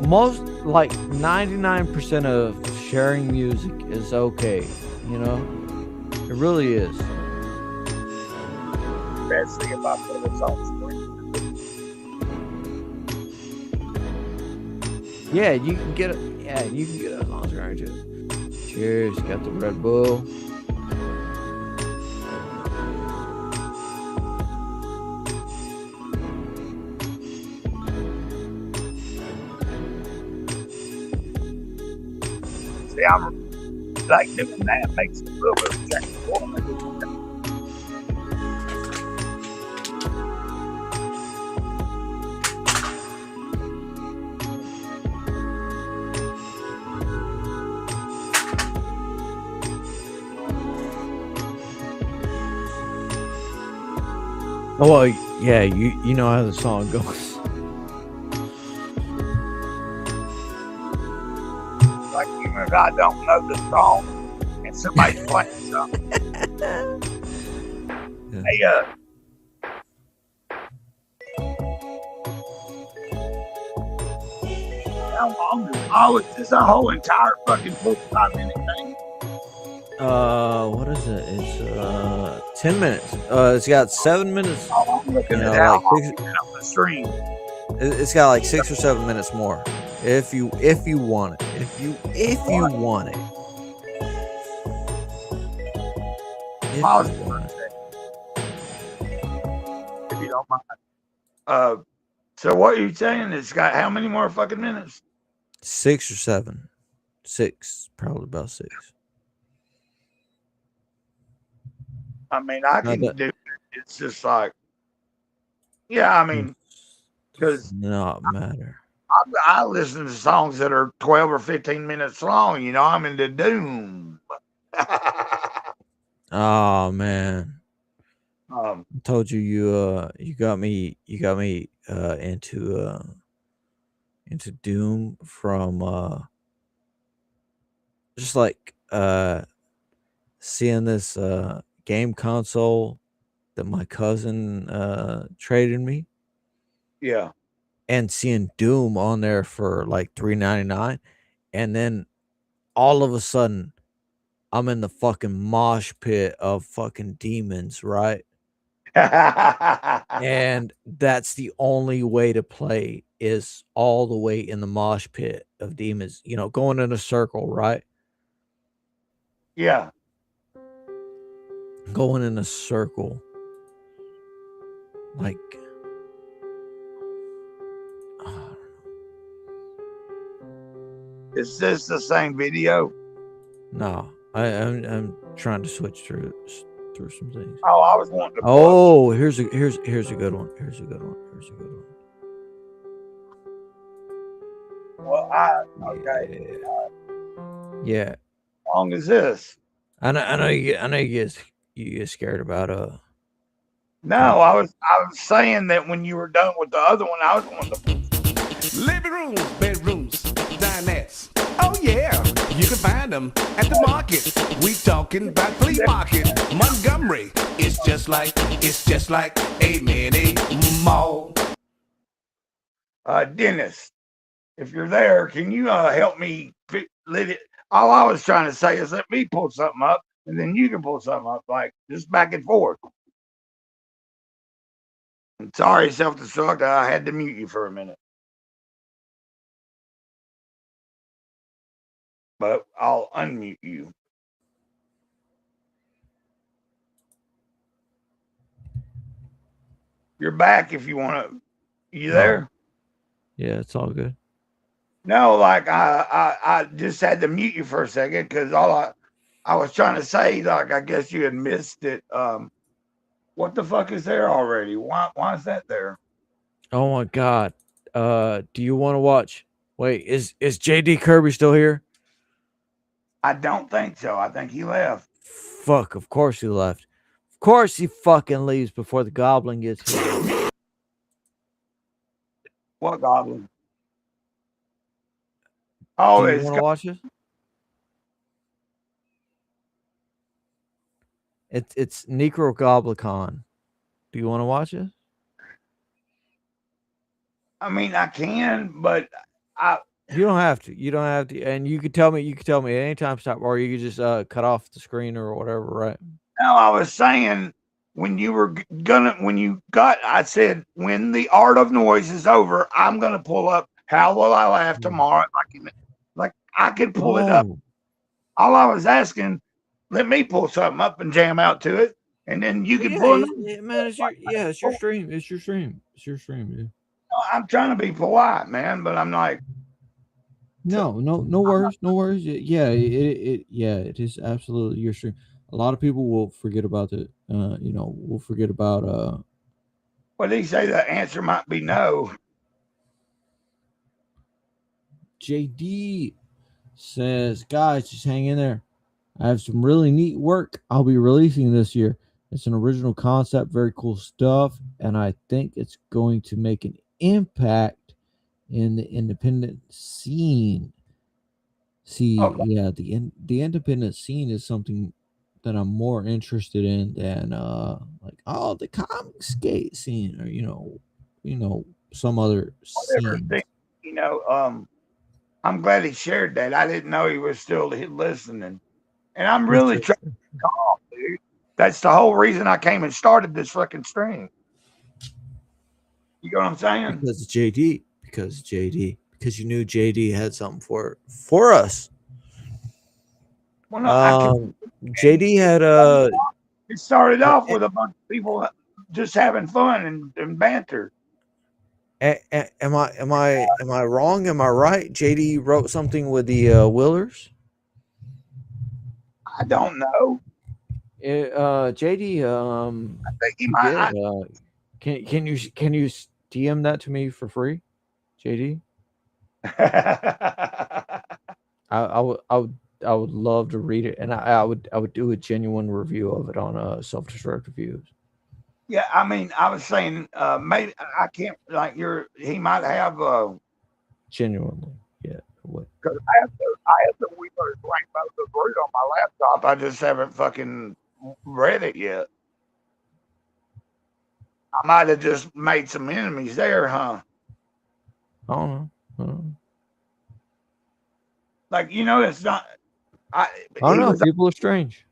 Most 99% of sharing music is okay, it really is. Especially if I put this on screen. Yeah, you can get it. Yeah, you can get it on screen too. Cheers, got the Red Bull. See, I'm doing that makes it a little bit of change. Oh, well, yeah, you know how the song goes. Even if I don't know the song, and somebody's playing something. Hey, how long is is this a whole entire fucking 45-minute thing? What is it? It's 10 minutes. It's got 7 minutes. Oh, I'm looking You at know, how like long six- it's been on the stream. It's got like 6 or 7 minutes more. If you want it. If you want it. If Pause you it for want a it. second, if you don't mind. So what are you saying? It's got how many more fucking minutes? 6 or 7. 6, probably about 6. I mean, I No, can but- do it. It's just like, yeah, I mean, because Not matter. I listen to songs that are 12 or 15 minutes long. You know, I'm into doom. Oh man. I um, told you you got me into Doom from just like seeing this game console that my cousin traded me yeah. and seeing Doom on there for like $3.99, and then all of a sudden I'm in the fucking mosh pit of fucking demons, right? And that's the only way to play is all the way in the mosh pit of demons, you know, going in a circle, right? Yeah. Going in a circle. Like, oh, Is this the same video? no, I'm trying to switch through some things. Oh, I was wanting to. Oh, here's a good one. Here's a good one. Well, okay. Yeah. How long is this? I know you get scared about No, I was saying that when you were done with the other one, I was wanting to. Living rooms, bedrooms, dinettes. Oh yeah, you can find them at the market. We talking about flea market. Montgomery, it's just like a mini mall. Dennis, if you're there, can you help me let it? All I was trying to say is let me pull something up, and then you can pull something up, like just back and forth. I'm sorry, self-destruct. I had to mute you for a minute. But I'll unmute you. You're back if you want to. You there? yeah, it's all good. No, like I just had to mute you for a second because all I was trying to say, like I guess you had missed it. What the fuck is there already? Why is that there? Oh my god. Do you want to watch? Wait, is JD Kirby still here? I don't think so. I think he left. Fuck, of course he left. Of course he fucking leaves before the goblin gets here. What goblin? Oh, Do you it's want to watch this? It's Necrogoblicon. Do you want to watch it? I mean, I can, but You don't have to. You don't have to. And you could tell me at any time stop, or you could just cut off the screen or whatever, right? no, I was saying when you were I said when the art of noise is over, I'm gonna pull up How Will I Laugh tomorrow. Like I could pull it up. Oh, All I was asking, let me pull something up and jam out to it, and then you can pull it. yeah, man, it's your stream. It's your stream, dude. I'm trying to be polite, man, but I'm like, No worries, no worries. It is absolutely your stream. A lot of people will forget about it. Will forget about what did he say? The answer might be no. JD says, guys, just hang in there. I have some really neat work I'll be releasing this year. It's an original concept, very cool stuff, and I think it's going to make an impact in the independent scene. See, Okay. yeah, the independent scene is something that I'm more interested in than like the comic skate scene or some other Whatever scenes. thing, you know, I'm glad he shared that. I didn't know he was still listening. And I'm For really sure. trying to calm, dude. That's the whole reason I came and started this fucking stream. You know what I'm saying? Because because you knew JD had something for us. Well, no, I can. JD had It started off with a bunch of people just having fun and banter. am I wrong? Am I right? JD wrote something with the Willers. I don't know. JD I think he he might. did. Can you DM that to me for free, JD? I would love to read it, and I would do a genuine review of it on Self Destruct Reviews. Yeah, I mean, I was saying, maybe I can't like he might have Genuinely, yeah. What? because I have the Wheeler's Rainbow the Root on my laptop. I just haven't fucking read it yet. I might have just made some enemies there, huh? I don't know. Like it's not. I don't know. People are strange.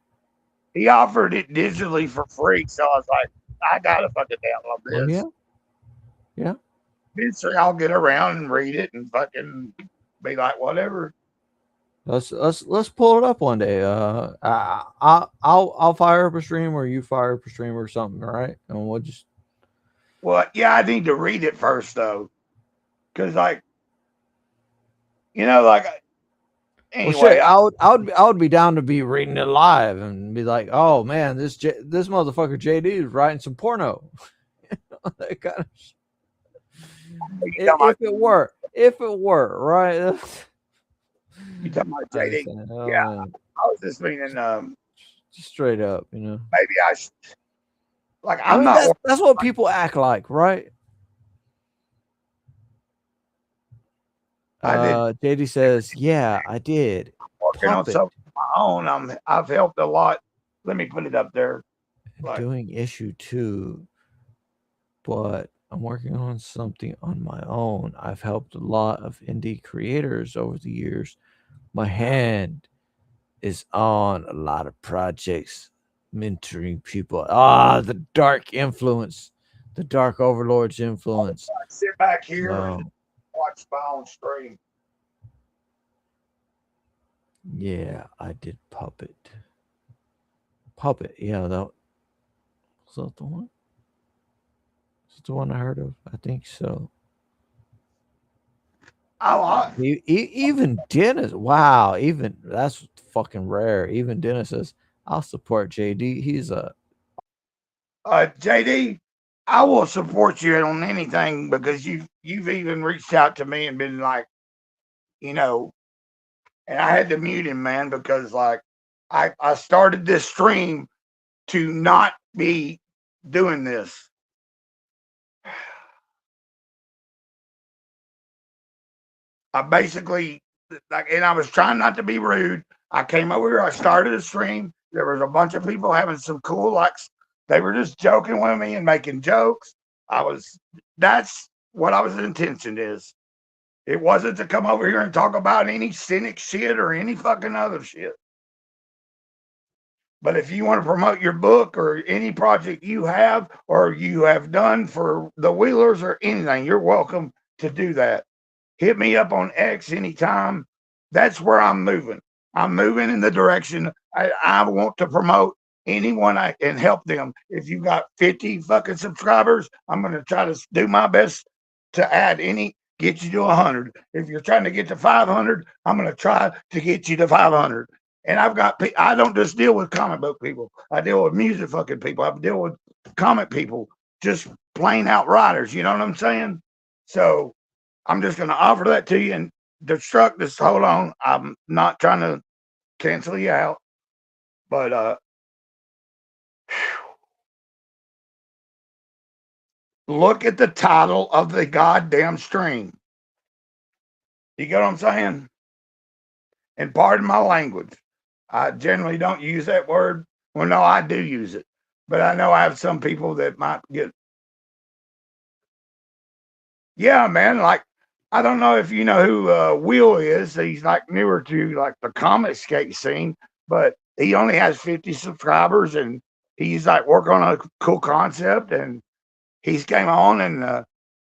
He offered it digitally for free, so I was like, I gotta fucking download this. Oh, yeah. Eventually, I'll get around and read it and fucking be like, whatever. Let's pull it up one day. I'll fire up a stream or you fire up a stream or something, all right? And we'll just. Well, yeah, I need to read it first though, because like, anyway, well, shit, I would be down to be reading it live and be like, oh man, this motherfucker JD is writing some porno. That kind of shit. If it were right. You talking about JD? Yeah, man. I was just meaning, just straight up, maybe I should. Like, I'm not. That's what people act like, right? JD says, "Yeah, I did." Working on something of my own. I've helped a lot. Let me put it up there. Doing issue 2, but I'm working on something on my own. I've helped a lot of indie creators over the years. My hand is on a lot of projects, mentoring people. The dark influence, the dark overlord's influence. I sit back here and watch my own stream. Yeah, I did Puppet, yeah, was that the one? Is it the one I heard of? I think so. Even Dennis, wow, even that's fucking rare. Even Dennis says, I'll support JD. He's a JD, I will support you on anything because you've even reached out to me and been like, and I had to mute him, man, because like I started this stream to not be doing this. I basically and I was trying not to be rude. I came over here, I started a stream. There was a bunch of people having some cool they were just joking with me and making jokes. That's what I was intention is. It wasn't to come over here and talk about any cynic shit or any fucking other shit. But if you want to promote your book or any project you have or you have done for the Wheelers or anything, you're welcome to do that. Hit me up on X anytime. That's where I'm moving. I'm moving in the direction I want to promote anyone and help them. If you got 50 fucking subscribers, I'm going to try to do my best to get you to 100. If you're trying to get to 500, I'm going to try to get you to 500. And I don't just deal with comic book people. I deal with music fucking people. I deal with comic people, just plain out writers. You know what I'm saying? So I'm just going to offer that to you and Destruct this. Hold on. I'm not trying to cancel you out, but look at the title of the goddamn stream. You get what I'm saying? And pardon my language. I generally don't use that word. Well, no, I do use it. But I know I have some people that might get. Yeah, man. Like, I don't know if you know who Will is. He's like newer to like the comic skate scene, but he only has 50 subscribers and he's like working on a cool concept. And he's came on and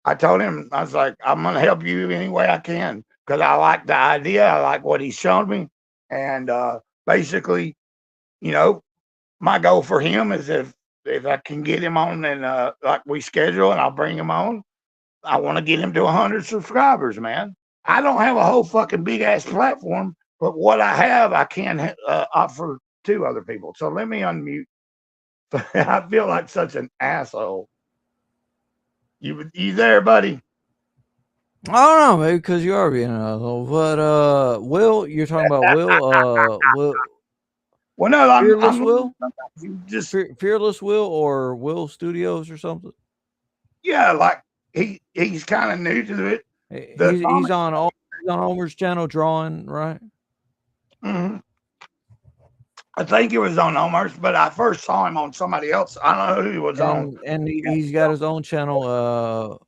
I told him, I was like, I'm going to help you any way I can because I like the idea. I like what he's shown me. And basically, you know, my goal for him is if I can get him on and like we schedule and I'll bring him on, I want to get him to 100 subscribers, man. I don't have a whole fucking big ass platform, but what I have, I can offer to other people. So let me unmute. I feel like such an asshole. You there, buddy? I don't know, maybe because you are being an asshole. But Will, you're talking about Will. Will. Well, no, Fearless I'm Will, you just Fearless Will, or Will Studios or something. yeah, like he's kind of new to it. He's on Homer's channel drawing, right? Mm-hmm. I think it was on Homer's, but I first saw him on somebody else. I don't know who he was on. And he's got his own channel,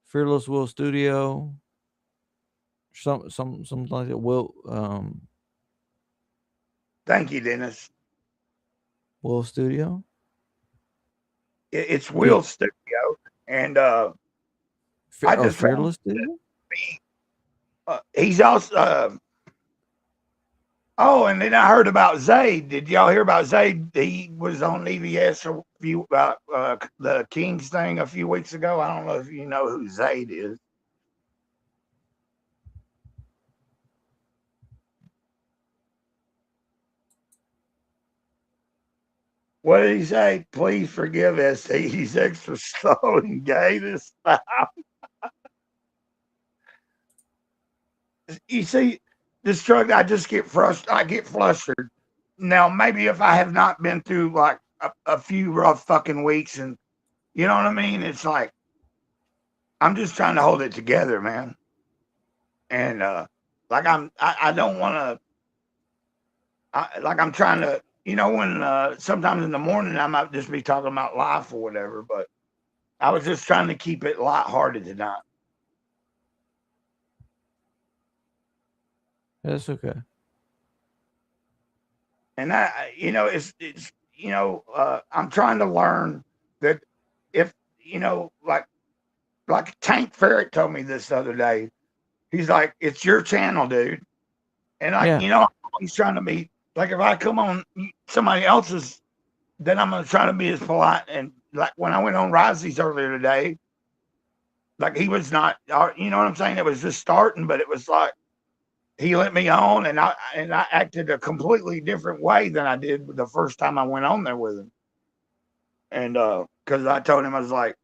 Fearless Will Studio. Something like that. Will Thank you, Dennis. Will Studio. It's Will Studio, and I just Fearless Studio. He's also. Oh, and then I heard about Zayd. Did y'all hear about Zayd? He was on EBS a few about the Kings thing a few weeks ago. I don't know if you know who Zayd is. What did he say? Please forgive us. He's extra slow and gay this time. You see, this drug, I just get frustrated. I get flustered. Now, maybe if I have not been through like a few rough fucking weeks, and you know what I mean, it's like I'm just trying to hold it together, man. And like I don't want to. Like I'm trying to. You know, when sometimes in the morning I might just be talking about life or whatever, but I was just trying to keep it lighthearted tonight. That's okay. And you know, it's you know, I'm trying to learn that if you know, like Tank Ferret told me this the other day. He's like, "It's your channel, dude," and you know, he's trying to be. Like if I come on somebody else's, then I'm gonna try to be as polite. And like when I went on Risey's earlier today, like he was not, you know what I'm saying? It was just starting, but it was like he let me on, and I acted a completely different way than I did the first time I went on there with him. And because I told him I was like,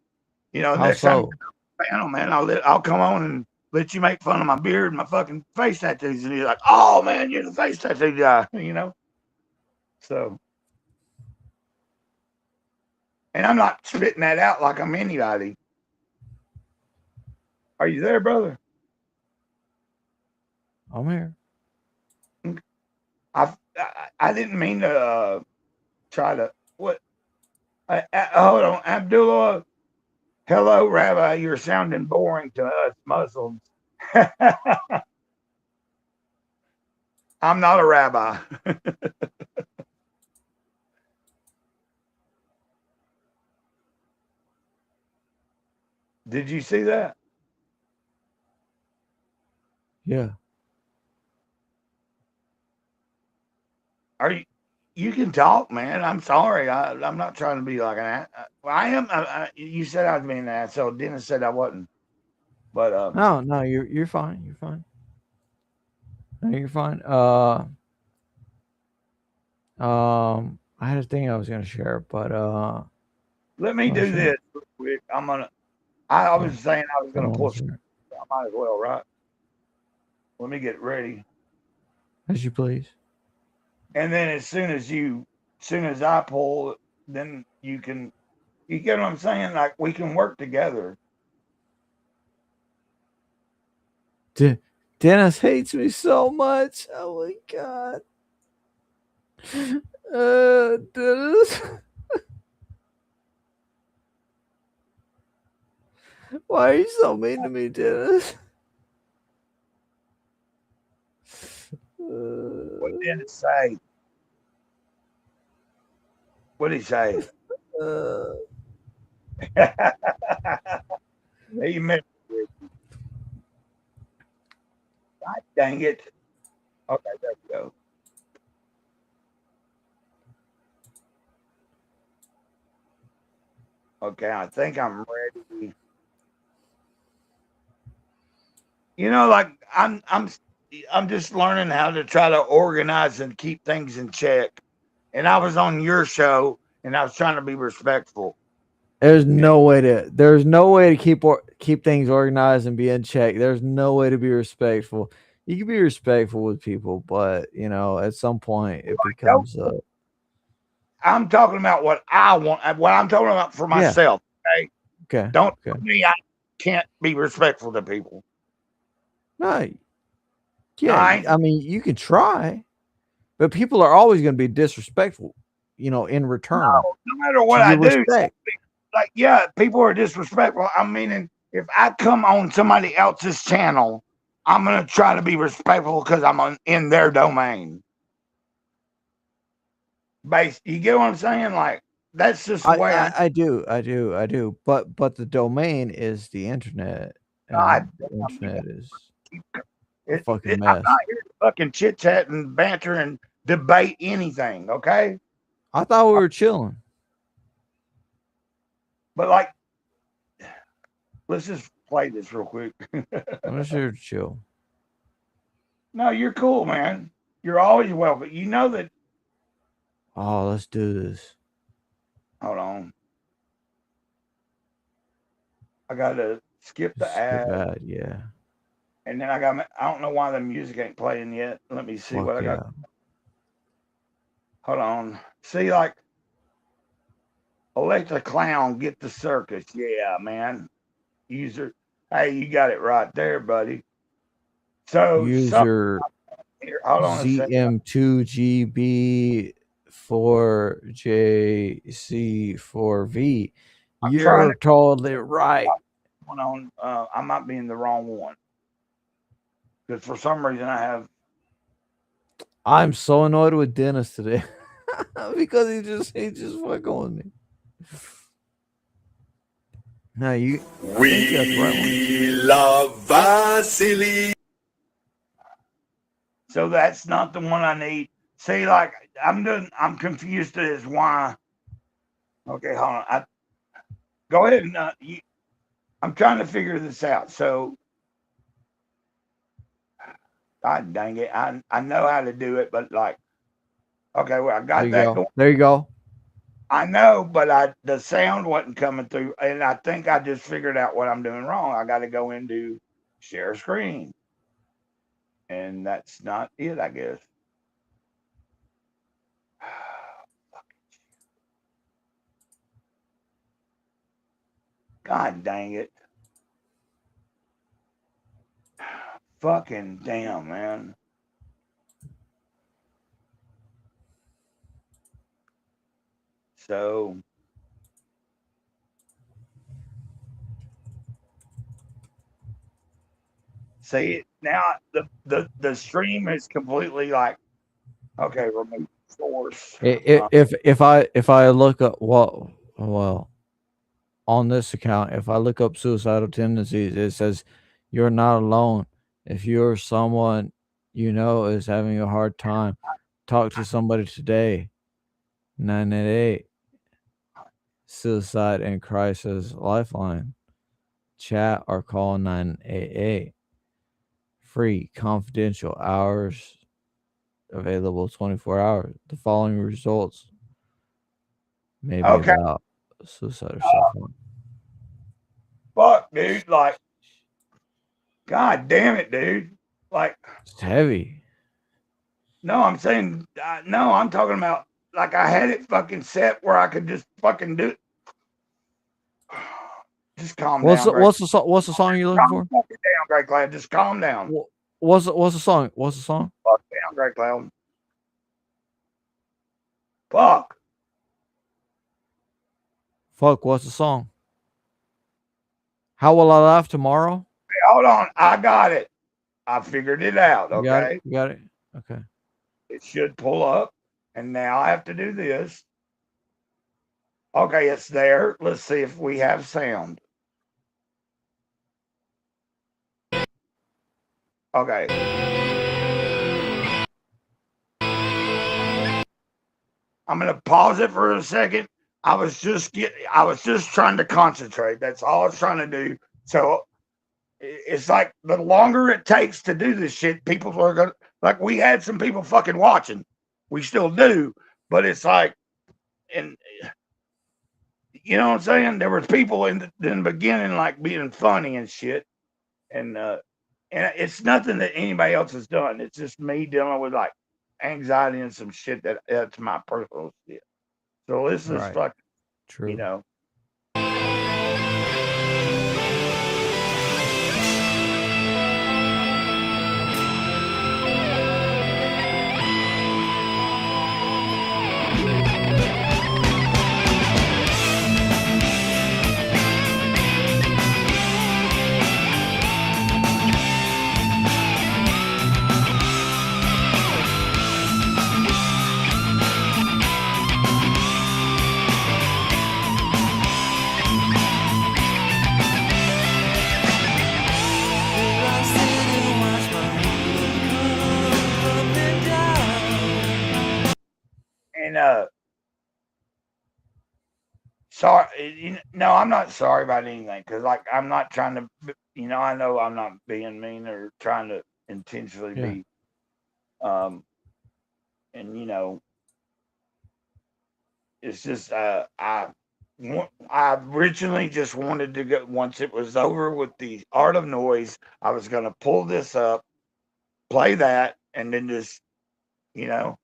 you know, next time, panel, man, I'll come on and let you make fun of my beard and my fucking face tattoos. And he's like, oh, man, you're the face tattoo guy, you know? So, and I'm not spitting that out like I'm anybody. Are you there, brother? I'm here. I didn't mean to try to, what? Hold on, Abdullah. Hello, Rabbi. You're sounding boring to us Muslims. I'm not a rabbi. Did you see that? Yeah. Are you? You can talk, man. I'm sorry. I'm not trying to be like an. I am. You said I was being an asshole. Dennis said I wasn't. But no, you're fine. You're fine. No, you're fine. I had a thing I was gonna share, but let me do this real quick. I'm gonna. I was saying I was gonna pull. I might as well, right? Let me get ready. As you please. And then as soon as I pull, then you can, you get what I'm saying? Like we can work together. Dennis hates me so much. Oh my god. Dennis. Why are you so mean to me, Dennis? What did it say? What did he say? He meant it. God dang it. Okay, there we go. Okay, I think I'm ready. You know, like I'm just learning how to try to organize and keep things in check. And I was on your show and I was trying to be respectful. There's no way to keep things organized and be in check. There's no way to be respectful. You can be respectful with people, but you know, at some point it becomes I'm talking about what I want, what I'm talking about for myself. Okay. Okay. Don't tell me I can't be respectful to people. No. Yeah, I mean, you can try, but people are always going to be disrespectful, you know, in return. No matter what I do. Like, yeah, people are disrespectful. I mean, if I come on somebody else's channel, I'm going to try to be respectful because I'm in their domain. You get what I'm saying? Like, that's just the way I do. But the domain is the internet. And the internet is a fucking mess. I'm not here to fucking chit chat and banter and debate anything, okay? I thought we were chilling. But like, let's just play this real quick. I'm just here to chill. No, you're cool, man. You're always welcome. You know that. Oh, let's do this. Hold on. I gotta skip the ad. Yeah. And then I don't know why the music ain't playing yet. Let me see what I got. Hold on. See, like, Alexa Clown, get the circus. Yeah, man. User. Hey, you got it right there, buddy. So user here, hold on ZM2GB4JC4V. You're totally right. I might be in the wrong one. Because for some reason I'm so annoyed with Dennis today. Because he just fucking with me. No, we love Vasily. So that's not the one I need. See, like, I'm confused as why. Okay, hold on. Go ahead and I'm trying to figure this out. So, God dang it, I know how to do it, but like, okay, well, I got that going. There you go. I know, but the sound wasn't coming through, and I think I just figured out what I'm doing wrong. I got to go into share screen, and that's not it, I guess. God dang it. Fucking damn, man. So see, now the stream is completely like, okay, remove source. If I look up well on this account, if I look up suicidal tendencies, it says you're not alone. If you're someone you know is having a hard time, talk to somebody today. 988 Suicide and Crisis Lifeline. Chat or call 988. Free confidential hours available 24 hours. The following results may be about suicide or self-harm. Fuck, dude. Like, God damn it, dude. Like, it's heavy. No, I'm saying, no, I'm talking about, like, I had it fucking set where I could just fucking do it. Just calm down. What's the song you're looking for? Calm down, Great Glad. Just calm down. What's the song? What's the song? Fuck down, Great Clown. Fuck. Fuck, what's the song? How will I laugh tomorrow? Hey, hold on. I got it. I figured it out. You got Okay. it? You got it? Okay. It should pull up. And now I have to do this. Okay, it's there. Let's see if we have sound. Okay. I'm gonna pause it for a second. I was just trying to concentrate. That's all I was trying to do. So it's like the longer it takes to do this shit, people are gonna, like, we had some people fucking watching. We still do, but it's like, and you know what I'm saying? There was people in the beginning like being funny and shit, and it's nothing that anybody else has done. It's just me dealing with like anxiety and some shit that's my personal shit. So this is Right. fucking, True. you know. And sorry, no, I'm not sorry about anything, because like I'm not trying to, I know I'm not being mean or trying to intentionally Yeah. be, and it's just I originally just wanted to go, once it was over with the Art of Noise, I was gonna pull this up, play that, and then just, you know.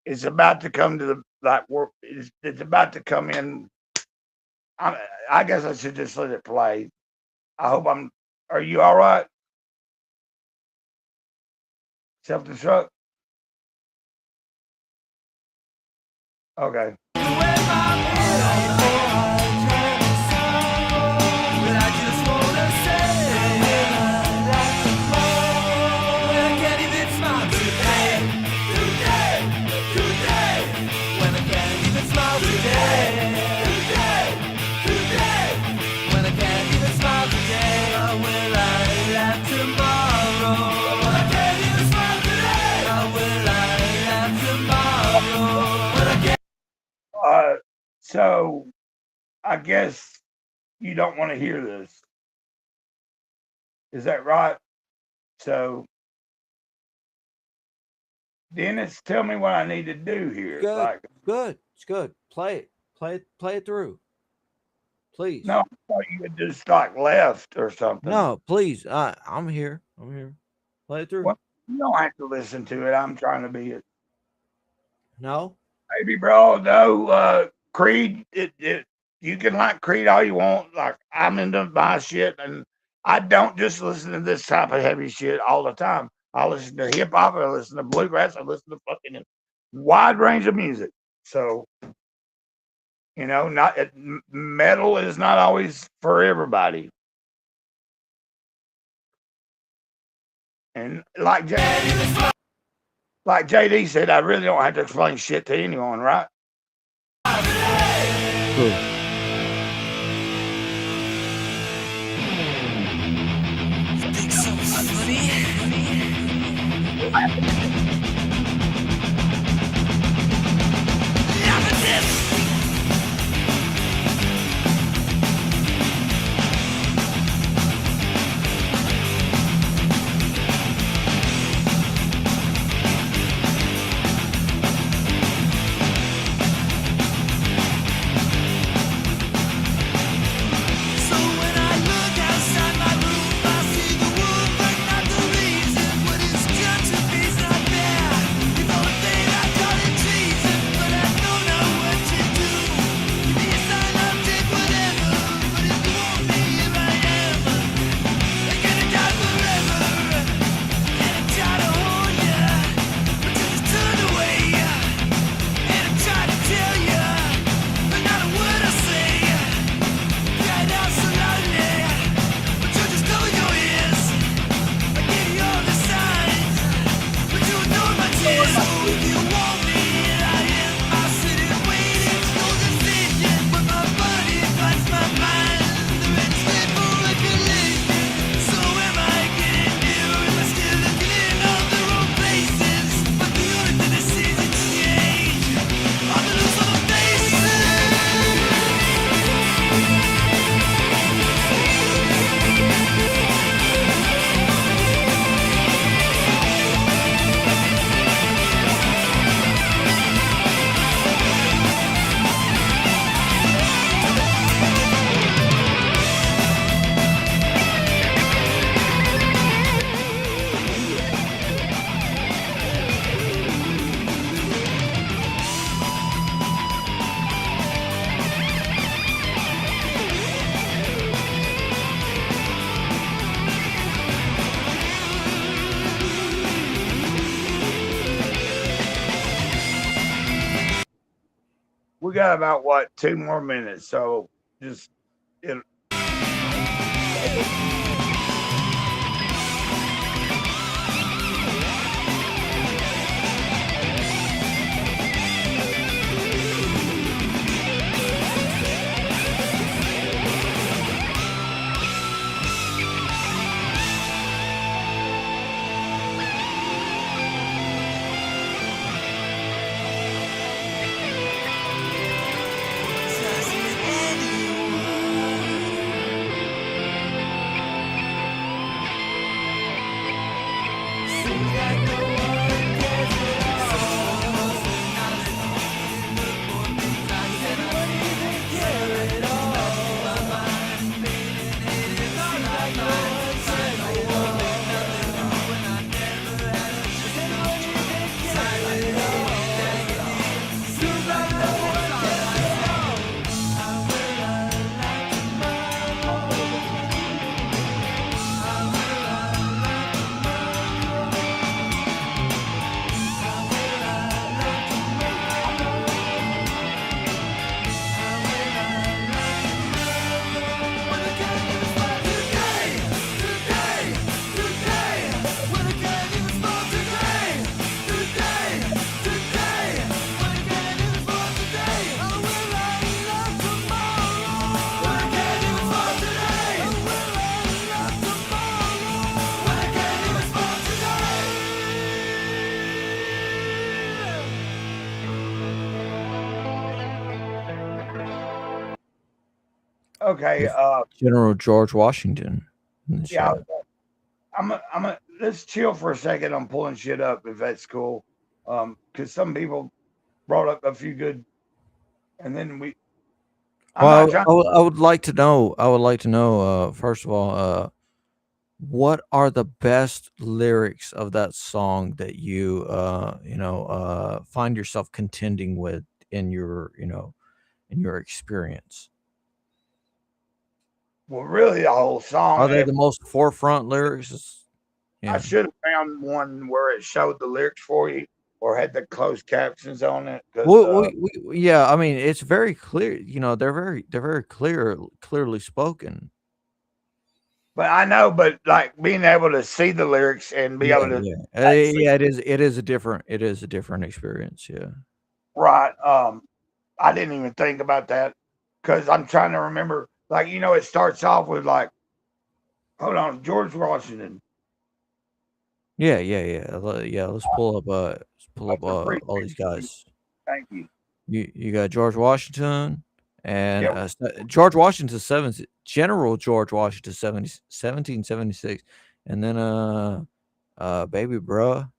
It's about to come to the like work. It's about to come in. I guess I should just let it play. I hope I'm. Are you all right? Self-destruct. Okay. So I guess you don't want to hear this. Is that right? So Dennis, tell me what I need to do here. Good. Like, Good. It's good. Play it. Play it through. Please. no, I thought you had just like left or something. No, please. I'm here. Play it through. What? You don't have to listen to it. I'm trying to be it. No? Maybe, bro. No, Creed. You can like Creed all you want. Like I'm into my shit, and I don't just listen to this type of heavy shit all the time. I listen to hip hop. I listen to bluegrass. I listen to fucking wide range of music. So, not metal is not always for everybody. And like JD said, I really don't have to explain shit to anyone, right? We got about 2 more minutes, so just okay. General George Washington. Yeah, let's chill for a second. I'm pulling shit up if that's cool. Because some people brought up a few good, and then I would like to know. First of all, what are the best lyrics of that song that you find yourself contending with in your experience? Well, really, the whole song. Are they the most forefront lyrics? I should have found one where it showed the lyrics for you or had the closed captions on it. 'Cause, Yeah, I mean, it's very clear. They're very clearly spoken. but I know, but like being able to see the lyrics and be able to Yeah, it is a different experience. Yeah. right. I didn't even think about that because I'm trying to remember. Like, it starts off with like, hold on, George Washington. Yeah. Let's pull up all these guys. Thank you. You got George Washington and Yep. George Washington General George Washington 1776, and then Baby Bruh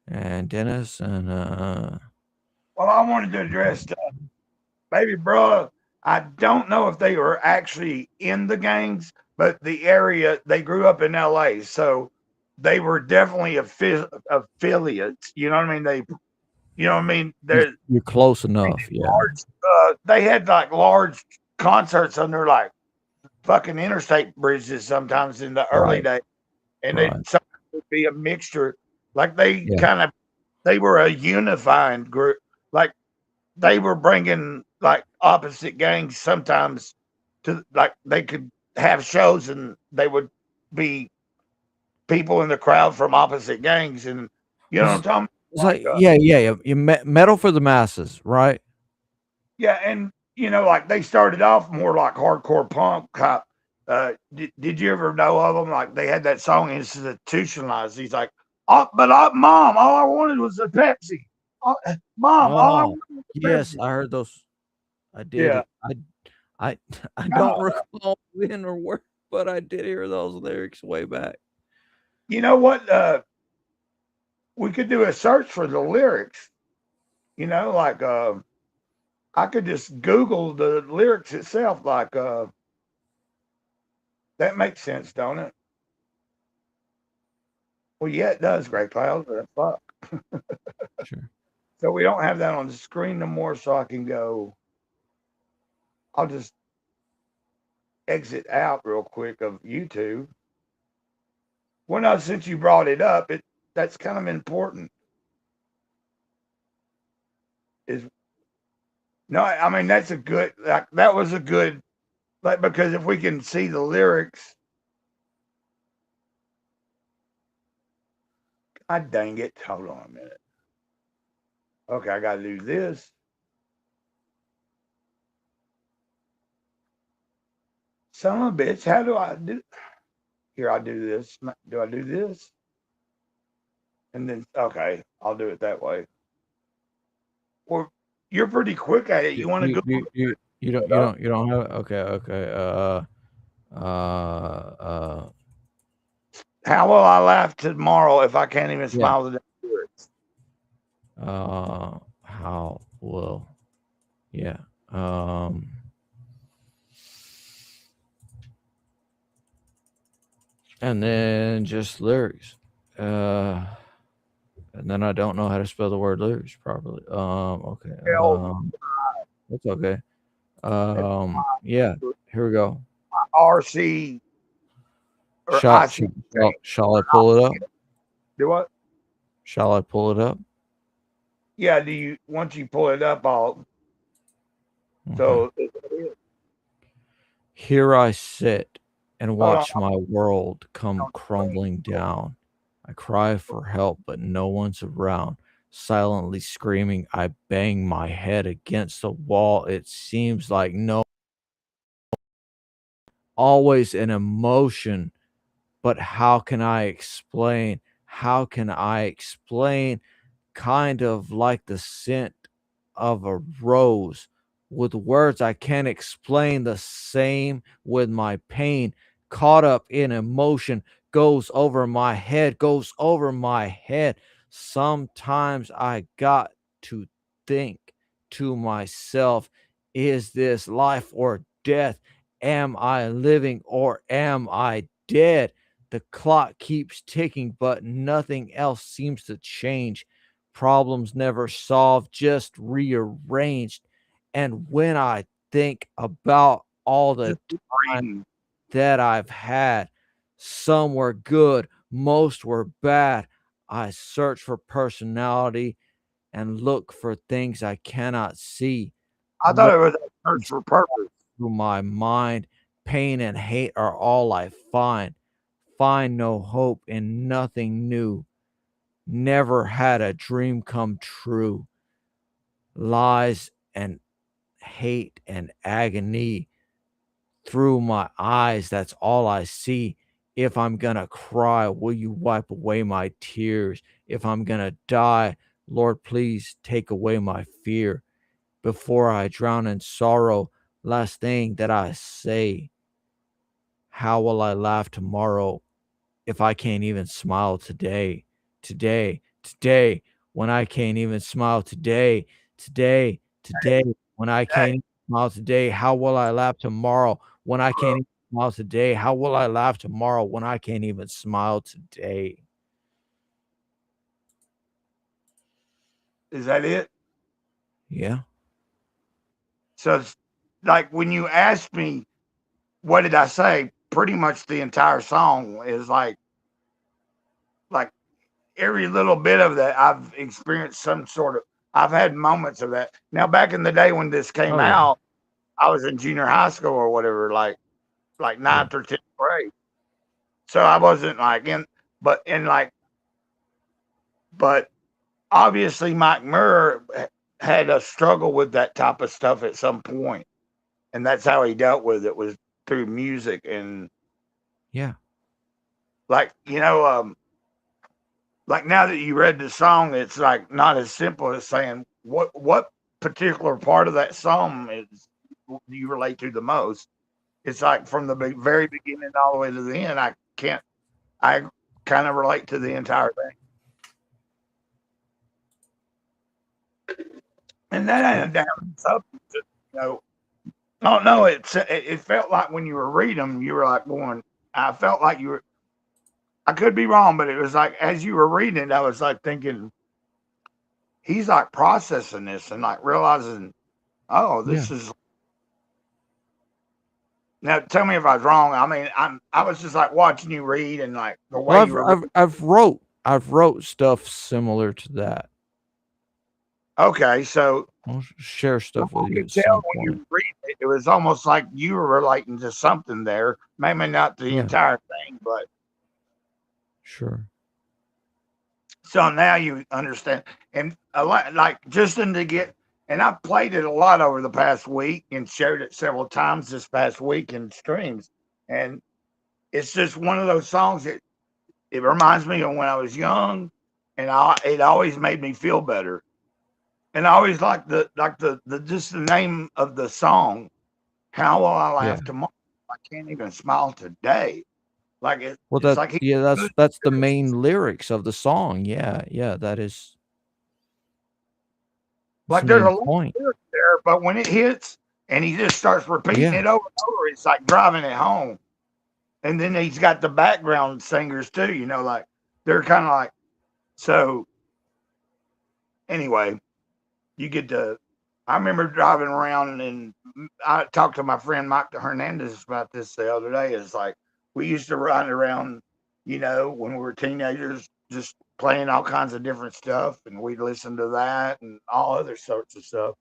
and Dennis and Well, I wanted to address Baby Bruh. I don't know if they were actually in the gangs, but the area they grew up in LA, so they were definitely affiliates. You know what I mean? you're close enough. Yeah. They had like large concerts under like fucking interstate bridges sometimes in the early Right. days, and Right. it sometimes would be a mixture. Like they Yeah. they were a unifying group. Like they were bringing like opposite gangs sometimes to like they could have shows and they would be people in the crowd from opposite gangs, and you know what I'm talking. It's like yeah. Metal for the masses, right? Yeah, and like they started off more like hardcore punk. Did you ever know of them? Like they had that song "Institutionalized." He's like, "Oh, but Mom, all I wanted was a Pepsi. Mom, all I Oh, wanted was a yes, Pepsi." I heard those. I did. Yeah. I don't recall when or where, but I did hear those lyrics way back. You know what? We could do a search for the lyrics. Like I could just Google the lyrics itself. Like that makes sense, don't it? Well, yeah, it does, Great Cloud. But fuck. Sure. So we don't have that on the screen no more. So I can go. I'll just exit out real quick of YouTube. Well, no, since you brought it up, that's kind of important. I mean that's a good that was a good because if we can see the lyrics, God dang it! Hold on a minute. Okay, I got to do this. Son of a bitch, how do I do? Here, I do this. Do I do this? And then, okay, I'll do it that way. Well, you're pretty quick at it. You want to go? You don't have it? Okay. How will I laugh tomorrow if I can't even smile today? How will? Yeah. And then just lyrics. And then I don't know how to spell the word lyrics properly. Okay. That's okay. Yeah. Here we go. RC. Shall I pull it up? Do what? Shall I pull it up? Yeah. Once you pull it up, I'll. So. Here I sit and watch my world come crumbling down. I cry for help, but no one's around. Silently screaming, I bang my head against the wall. It seems like always an emotion, but how can I explain? How can I explain? Kind of like the scent of a rose. With words I can't explain, the same with my pain. Caught up in emotion, goes over my head. Sometimes I got to think to myself, is this life or death? Am I living or am I dead? The clock keeps ticking, but nothing else seems to change. Problems never solved, just rearranged. And when I think about all the time that I've had, some were good, most were bad. I search for personality and look for things I cannot see. I thought it was a search for purpose. Through my mind, pain and hate are all I find. Find no hope in nothing new. Never had a dream come true. Lies and hate and agony through my eyes, that's all I see. If I'm gonna cry, will you wipe away my tears? If I'm gonna die, Lord, please take away my fear. Before I drown in sorrow, last thing that I say, how will I laugh tomorrow if I can't even smile today? Today, when I can't even smile today, when I can't even smile today, how will I laugh tomorrow when I can't even smile today? How will I laugh tomorrow when I can't even smile today? Is that it? Yeah. So it's like when you asked me, what did I say? Pretty much the entire song is like every little bit of that I've experienced some sort of, I've had moments of that. Now, back in the day when this came out, I was in junior high school or whatever, like ninth or 10th grade. So I wasn't like but obviously Mike Murr had a struggle with that type of stuff at some point, and that's how he dealt with it, was through music. And yeah, like like now that you read the song, it's like not as simple as saying what particular part of that song is do you relate to the most. It's like from the very beginning all the way to the end. I kind of relate to the entire thing. And that ain't a damn substance, I don't know. It felt like when you were reading them, you were like going, I felt like you were, I could be wrong, but it was like, as you were reading it, I was like thinking, he's like processing this and like realizing, oh, this is. Now, tell me if I was wrong. I mean, I was just like watching you read and like the way I've wrote stuff similar to that. Okay, so I'll share stuff with you. Tell when you read it, it was almost like you were relating to something there. Maybe not the entire thing, but sure. So now you understand, and a lot, like just to get, and I've played it a lot over the past week and shared it several times this past week in streams, and it's just one of those songs that it reminds me of when I was young, and it always made me feel better. And I always like the just the name of the song. How will I laugh tomorrow? I can't even smile today. Like it. Well, that's like that's the main lyrics of the song. Yeah, that is. Like there's a lot of lyrics there, but when it hits and he just starts repeating it over and over, it's like driving it home. And then he's got the background singers too. Like they're kind of like so. Anyway. You get to, I remember driving around and I talked to my friend Mike Hernandez about this the other day. It's like we used to ride around, when we were teenagers, just playing all kinds of different stuff, and we'd listen to that and all other sorts of stuff.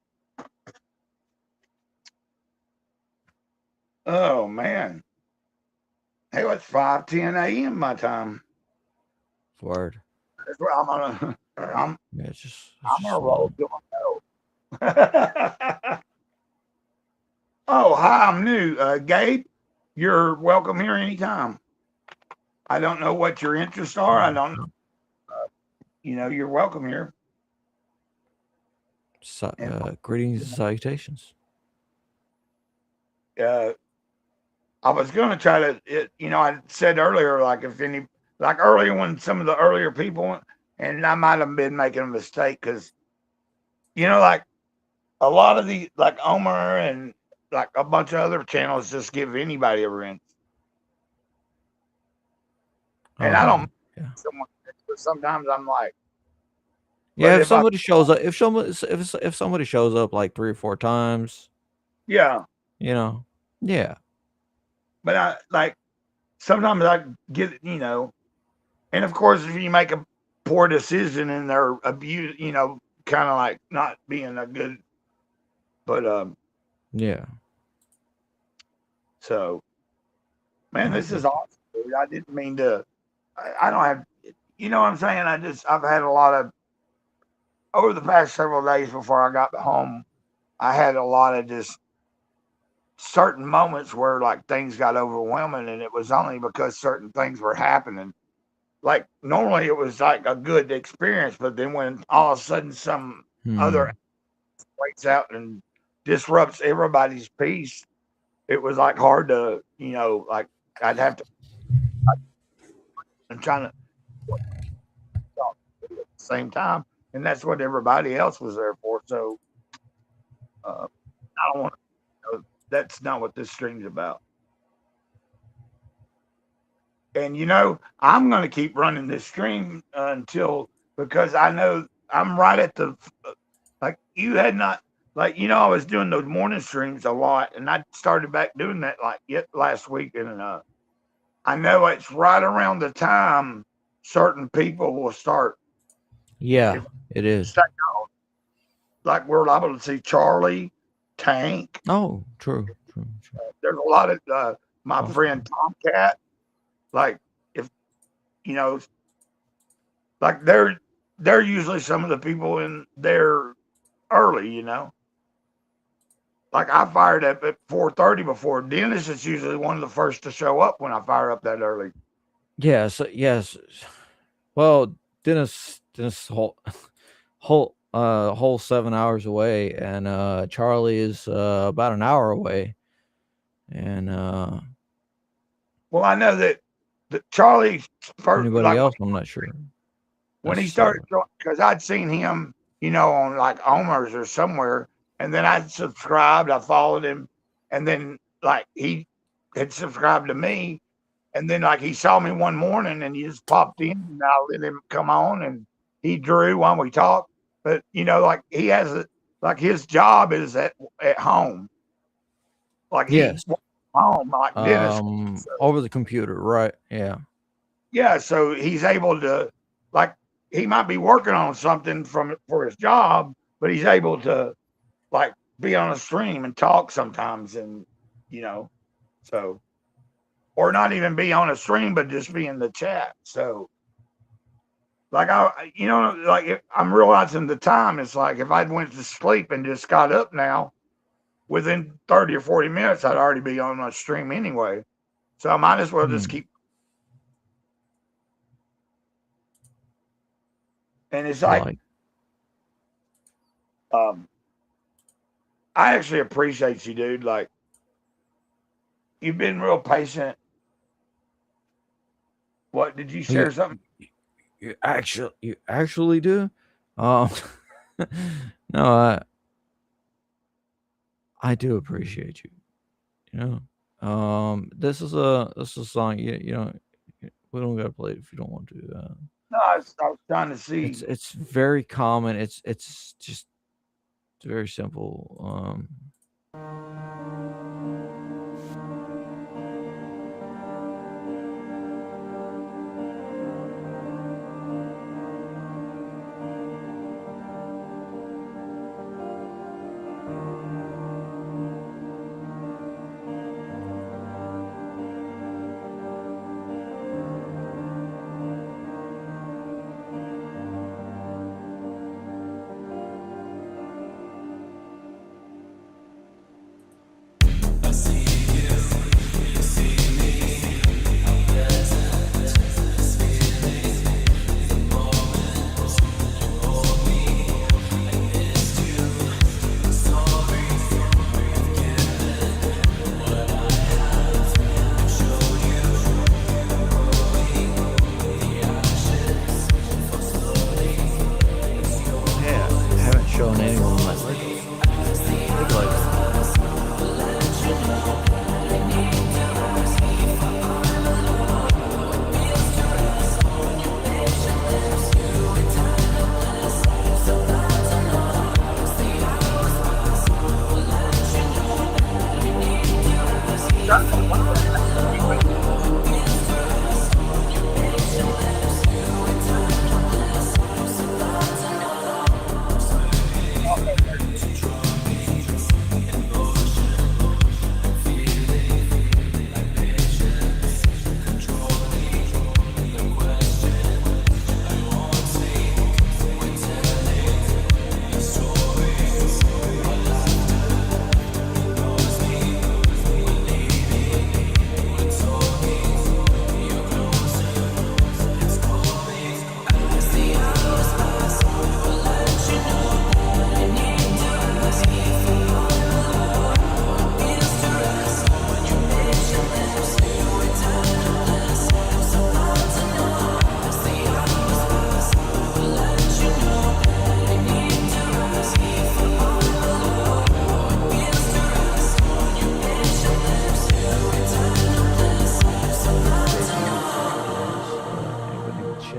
Oh man. Hey, it's 5:10 a.m. my time. Word. That's where I'm gonna I'm gonna roll till I know. Oh, hi, I'm new. Gabe, you're welcome here anytime. I don't know what your interests are. I don't know. You're welcome here. Greetings and salutations. I was going to try to, I said earlier, like earlier when some of the earlier people, and I might have been making a mistake because, like a lot of the, like Omer and like a bunch of other channels just give anybody a rinse. And I don't Yeah. someone, but sometimes I'm like, Yeah, but if if I, somebody shows up, if somebody shows up like 3 or 4 times, yeah, you know, yeah, but I like sometimes I get, and of course, if you make a poor decision and they're abuse, kind of like not being a good, but yeah. so man, I this is get you. awesome. Dude. I didn't mean to. I don't have, you know what I'm saying. I've had a lot of over the past several days before I got home. I had a lot of just certain moments where like things got overwhelming, and it was only because certain things were happening. Like normally it was like a good experience, but then when all of a sudden some Hmm. other breaks out and disrupts everybody's peace, it was like hard to, like I'd have to. I'm trying to talk at the same time, and that's what everybody else was there for. So I don't want to. That's not what this stream's about. And I'm going to keep running this stream until because I know I'm right at the like you had not like I was doing those morning streams a lot, and I started back doing that like yet last week, and I know it's right around the time certain people will start. Yeah, If it is. stay on, like we're liable to see Charlie, Tank. Oh, true. There's a lot of my Oh, friend Tomcat. Like if you know, like they're usually some of the people in there early. Like I fired up at 4:30 before. Dennis is usually one of the first to show up when I fire up that early. yes. Well, Dennis whole 7 hours away, and Charlie is about an hour away, and Well, I know that Charlie first, anybody like else, I'm not sure. when he necessarily. started, because I'd seen him, on like Omer's or somewhere, and then I subscribed, I followed him, and then like he had subscribed to me, and then like he saw me one morning and he just popped in, and I let him come on, and he drew while we talked. But like he has like his job is at home, like Yes. he's home, like Dennis. Over the computer, right? Yeah. Yeah, so he's able to like he might be working on something for his job, but he's able to like be on a stream and talk sometimes, and so or not even be on a stream, but just be in the chat. So like like I'm realizing the time. It's like if I'd went to sleep and just got up now, within 30 or 40 minutes, I'd already be on a stream anyway. So I might as well just keep. And it's like I actually appreciate you, dude. Like you've been real patient. What did you share something? You actually do? No, I do appreciate you. This is a song. We don't gotta play it if you don't want to. No, I was trying to see. It's very common. It's just very simple.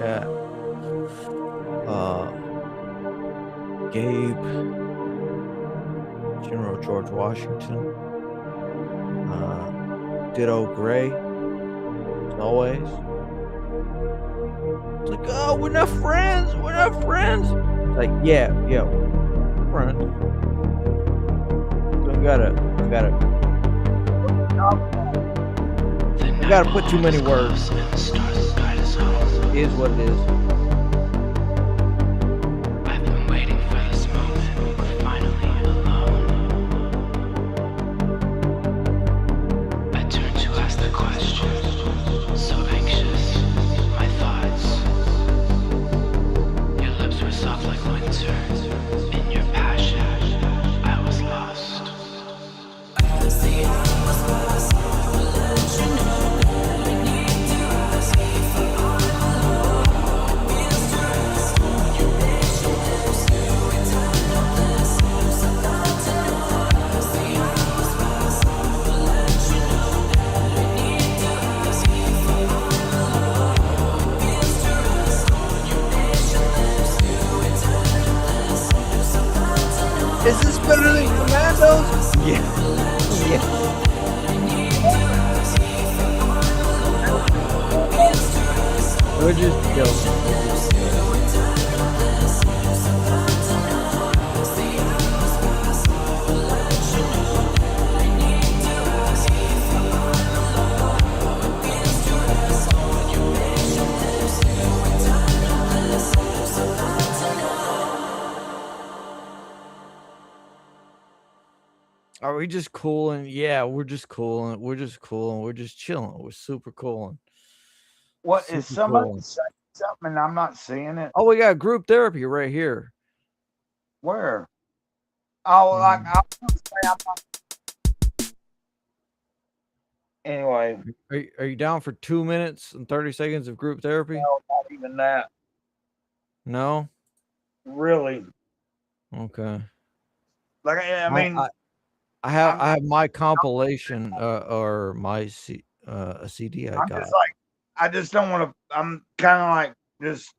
Yeah. Gabe, General George Washington, Ditto Gray, as always. It's like, oh, we're not friends. We're not friends. It's like, yeah, we're friends. We gotta put too many words. It is what it is. I've been waiting for this moment. We're finally alone. I turn to ask the question. So anxious, my thoughts. Your lips were soft like winter. In your passion, I was lost. Is this better than Commandos? Yeah. We're just joking. Are we just cooling? Yeah, we're just cooling. We're just cooling. We're just chilling. We're super cooling. What is Super somebody cool. saying something and I'm not seeing it? Oh, we got group therapy right here. Where? Oh, like I was gonna say I'm not. Anyway, Are you down for 2 minutes and 30 seconds of group therapy? no, not even that. No? Really. Okay. Like I mean, I have my compilation or my a CD I I'm got. just like, I just don't want to. I'm kind of like just.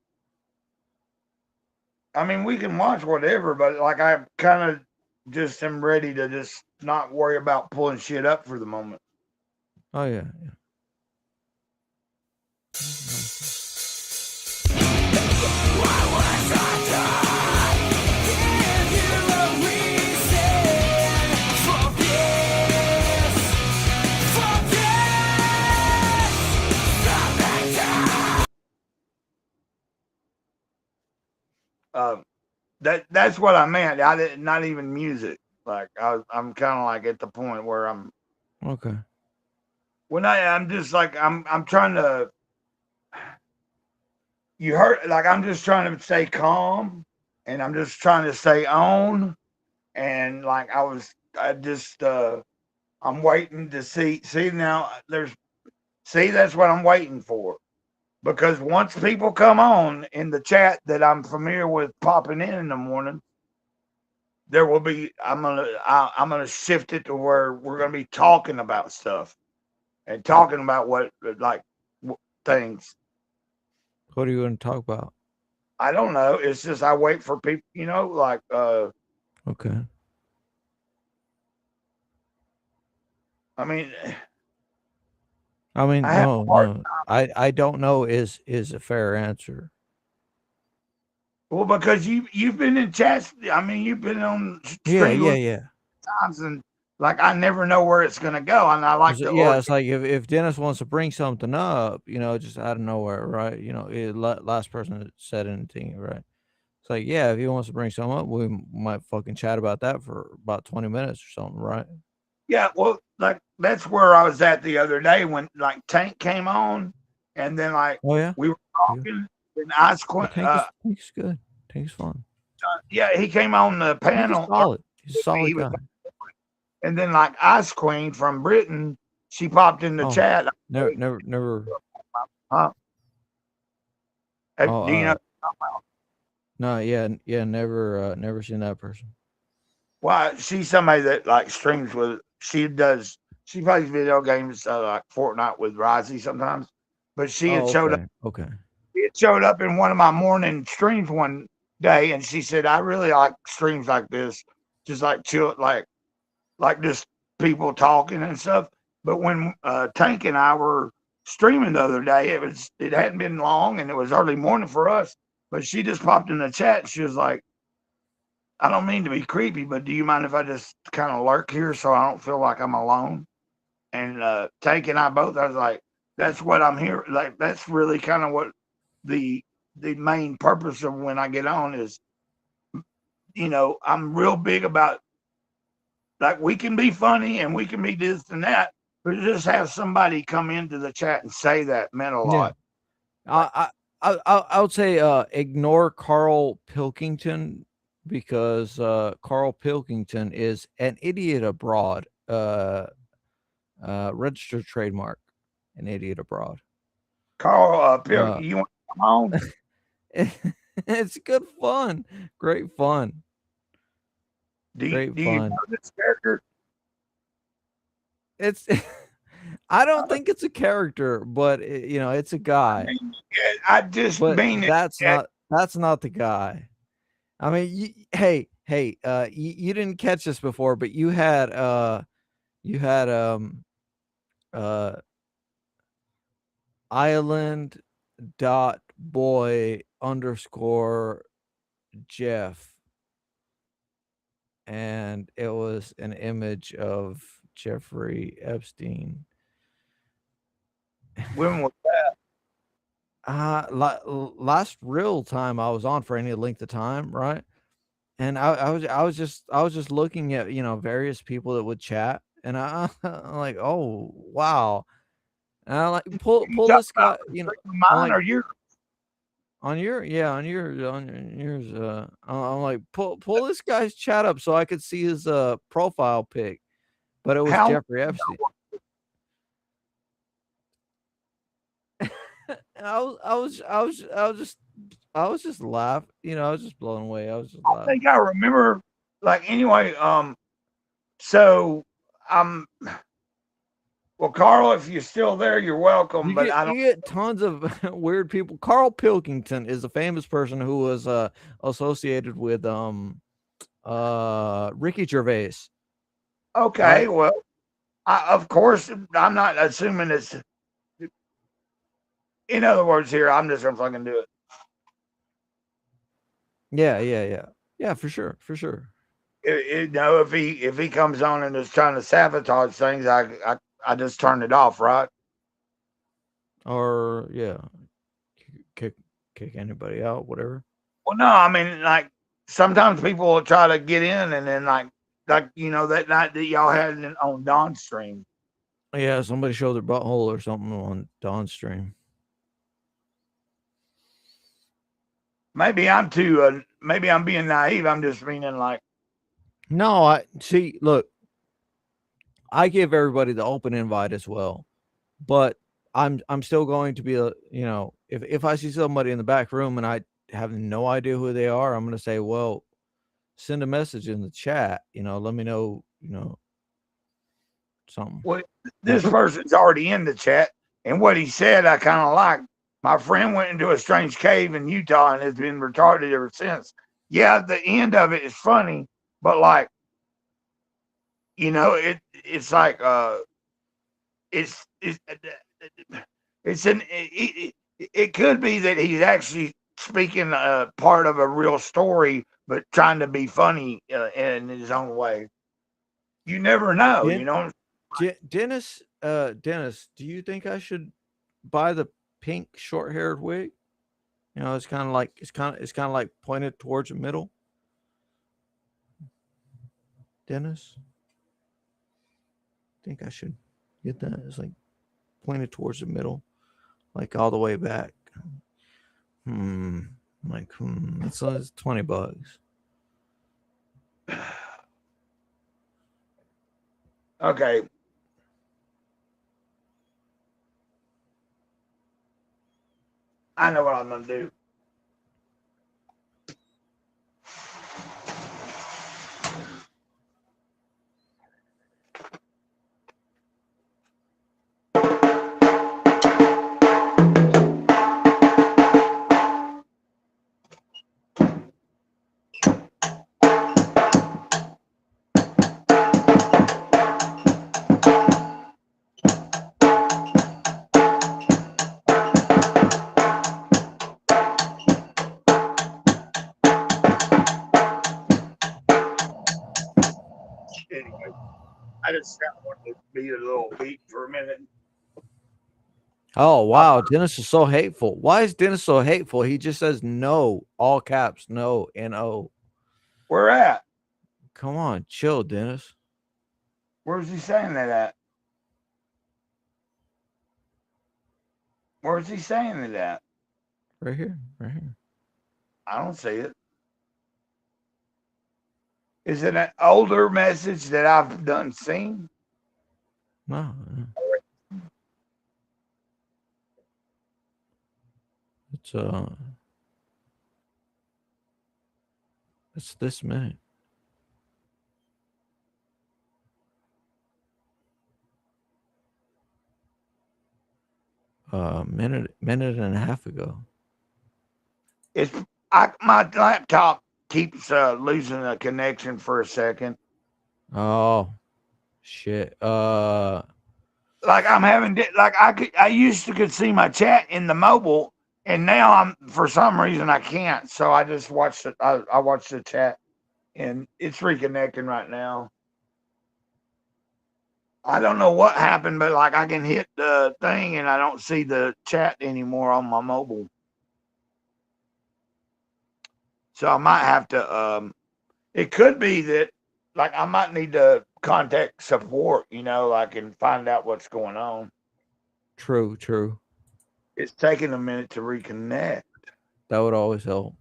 I mean, we can watch whatever, but like I kind of just am ready to just not worry about pulling shit up for the moment. Oh yeah. That's what I meant. I didn't, not even music. Like I'm kind of like at the point where I'm. Okay. When I'm just like I'm trying to. You heard, like I'm just trying to stay calm, and I'm just trying to stay on, and like I'm waiting to see now. That's what I'm waiting for, because once people come on in the chat that I'm familiar with popping in the morning, there will be I'm gonna shift it to where we're gonna be talking about stuff and talking about things. What are you going to talk about? I don't know. It's just I wait for people, like Okay. I mean, no. I don't know is a fair answer. well, because you've been in chats. I mean, you've been on Yeah. times, and like I never know where it's gonna go, and I like to. Yeah, it's like if Dennis wants to bring something up, just out of nowhere, right? Last person that said anything, right? It's like, yeah, if he wants to bring something up, we might fucking chat about that for about 20 minutes or something, right? Yeah, well, like that's where I was at the other day when like Tank came on, and then like we were talking, and Ice Queen. Tank's good. Tank's fun. Yeah, he came on the panel. He's a solid guy. And then like Ice Queen from Britain, she popped in the chat. Never. Huh? Do you know? No, never seen that person. Well, she's somebody that like streams with. She plays video games like Fortnite with Rozzy sometimes, but she had showed up. Okay. showed up in one of my morning streams one day, and she said, "I really like streams like this, just like chill, like just people talking and stuff." But when Tank and I were streaming the other day, it hadn't been long, and it was early morning for us. But she just popped in the chat, and she was like, "I don't mean to be creepy, but do you mind if I just kind of lurk here so I don't feel like I'm alone?" And Tank and I both, I was like, "That's what I'm here. Like, that's really kind of what the main purpose of when I get on is, I'm real big about, like, we can be funny and we can be this and that, but just have somebody come into the chat and say that meant a lot." I would say ignore Carl Pilkington, because Carl Pilkington is an idiot abroad. Registered trademark, an idiot abroad. Carl Pilkington, you want to come on? It's good fun, great fun. Do you know this character? It's I don't think it's a character, but it's a guy. I just mean that's not the guy. I mean, you didn't catch this before, but you had island.boy_Jeff, and it was an image of Jeffrey Epstein. When was that? Last real time I was on for any length of time, right? And I was just looking at various people that would chat, and I'm like, oh wow, and I like pull this guy, mine or yours? On yours. I'm like, pull this guy's chat up so I could see his profile pic, but it was Jeffrey Epstein. I was just laughing, I was just blown away. I was just laughing. I think I remember, like, anyway, so well, Carl, if you're still there, you're welcome. You but you get tons of weird people. Carl Pilkington is a famous person who was associated with Ricky Gervais. Okay, right? well, of course, I'm not assuming it's. In other words, here, I'm just gonna fucking do it. Yeah, for sure. If he comes on and is trying to sabotage things, I just turn it off, right? Or kick anybody out, whatever. Well, no, I mean, like, sometimes people will try to get in, and then like that night that y'all had it on Dawn stream. Yeah, somebody showed their butthole or something on Dawn stream. Maybe I'm being naive. I'm just meaning like. No, I see. Look, I give everybody the open invite as well, but I'm still going to be if I see somebody in the back room and I have no idea who they are, I'm going to say, well, send a message in the chat. Let me know. Something. Well, this person's already in the chat, and what he said, I kind of like. My friend went into a strange cave in Utah and has been retarded ever since. Yeah, the end of it is funny, but like, it's like it could be that he's actually speaking part of a real story, but trying to be funny in his own way. You never know, Dennis, do you think I should buy the pink short-haired wig? It's kind of like pointed towards the middle. Dennis, I think I should get that. It's like pointed towards the middle, like all the way back. It's $20. Okay. I know what I'm gonna do. just wanted to be a little beat for a minute. Oh wow, Dennis is so hateful. Why is Dennis so hateful? He just says no, all caps, no, N-O. Where at? Come on, chill, Dennis. Where's he saying that at? Where's he saying it at? Right here, right here. I don't see it. Is it an older message that I've done seen? No. It's this minute. Minute and a half ago. My laptop keeps losing a connection for a second. Oh shit. Like I'm having I used to could see my chat in the mobile, and now for some reason I can't. So I just watched it. I watched the chat, and it's reconnecting right now. I don't know what happened, but like I can hit the thing and I don't see the chat anymore on my mobile. So I might have to it could be that like I might need to contact support, like and find out what's going on. True. It's taking a minute to reconnect. That would always help.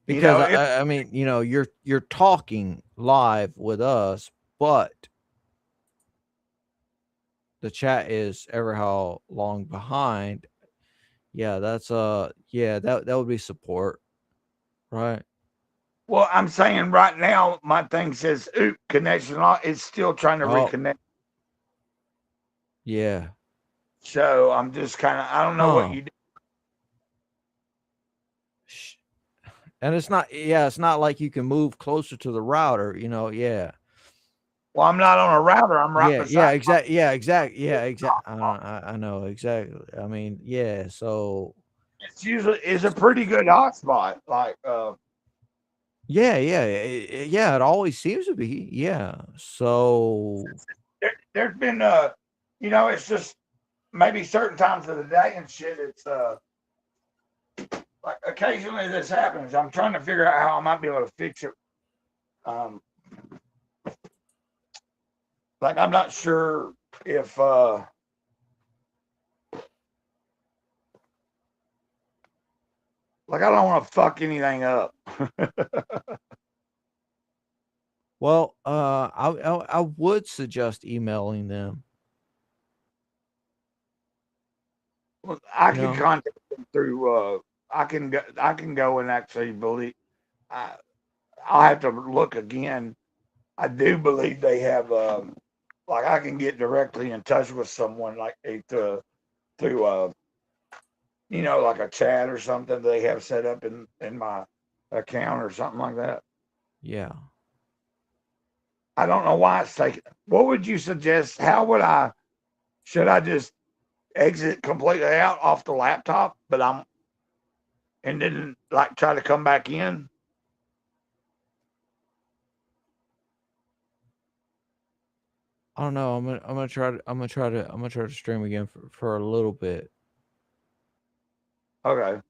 Because I mean, you're talking live with us, but the chat is ever how long behind. Yeah, that's that would be support, right? Well, I'm saying right now my thing says connection lost. It's still trying to reconnect. Yeah. So I'm just kind of I don't know what you do. And it's not like you can move closer to the router, yeah. Well, I'm not on a router. I'm right beside. Exactly. I know exactly. I mean, yeah. So it's a pretty good hotspot. Like, yeah. It always seems to be. Yeah. So there's been it's just maybe certain times of the day and shit. It's like occasionally this happens. I'm trying to figure out how I might be able to fix it. Like I'm not sure if like I don't want to fuck anything up. Well, I would suggest emailing them. Well, I can contact them through I can go and actually believe I'll have to look again. I do believe they have like I can get directly in touch with someone like through like a chat or something they have set up in my account or something like that. Yeah. I don't know why it's taking. What would you suggest? Should I just exit completely out off the laptop, and then like try to come back in? I don't know. I'm gonna try to stream again for a little bit. Okay.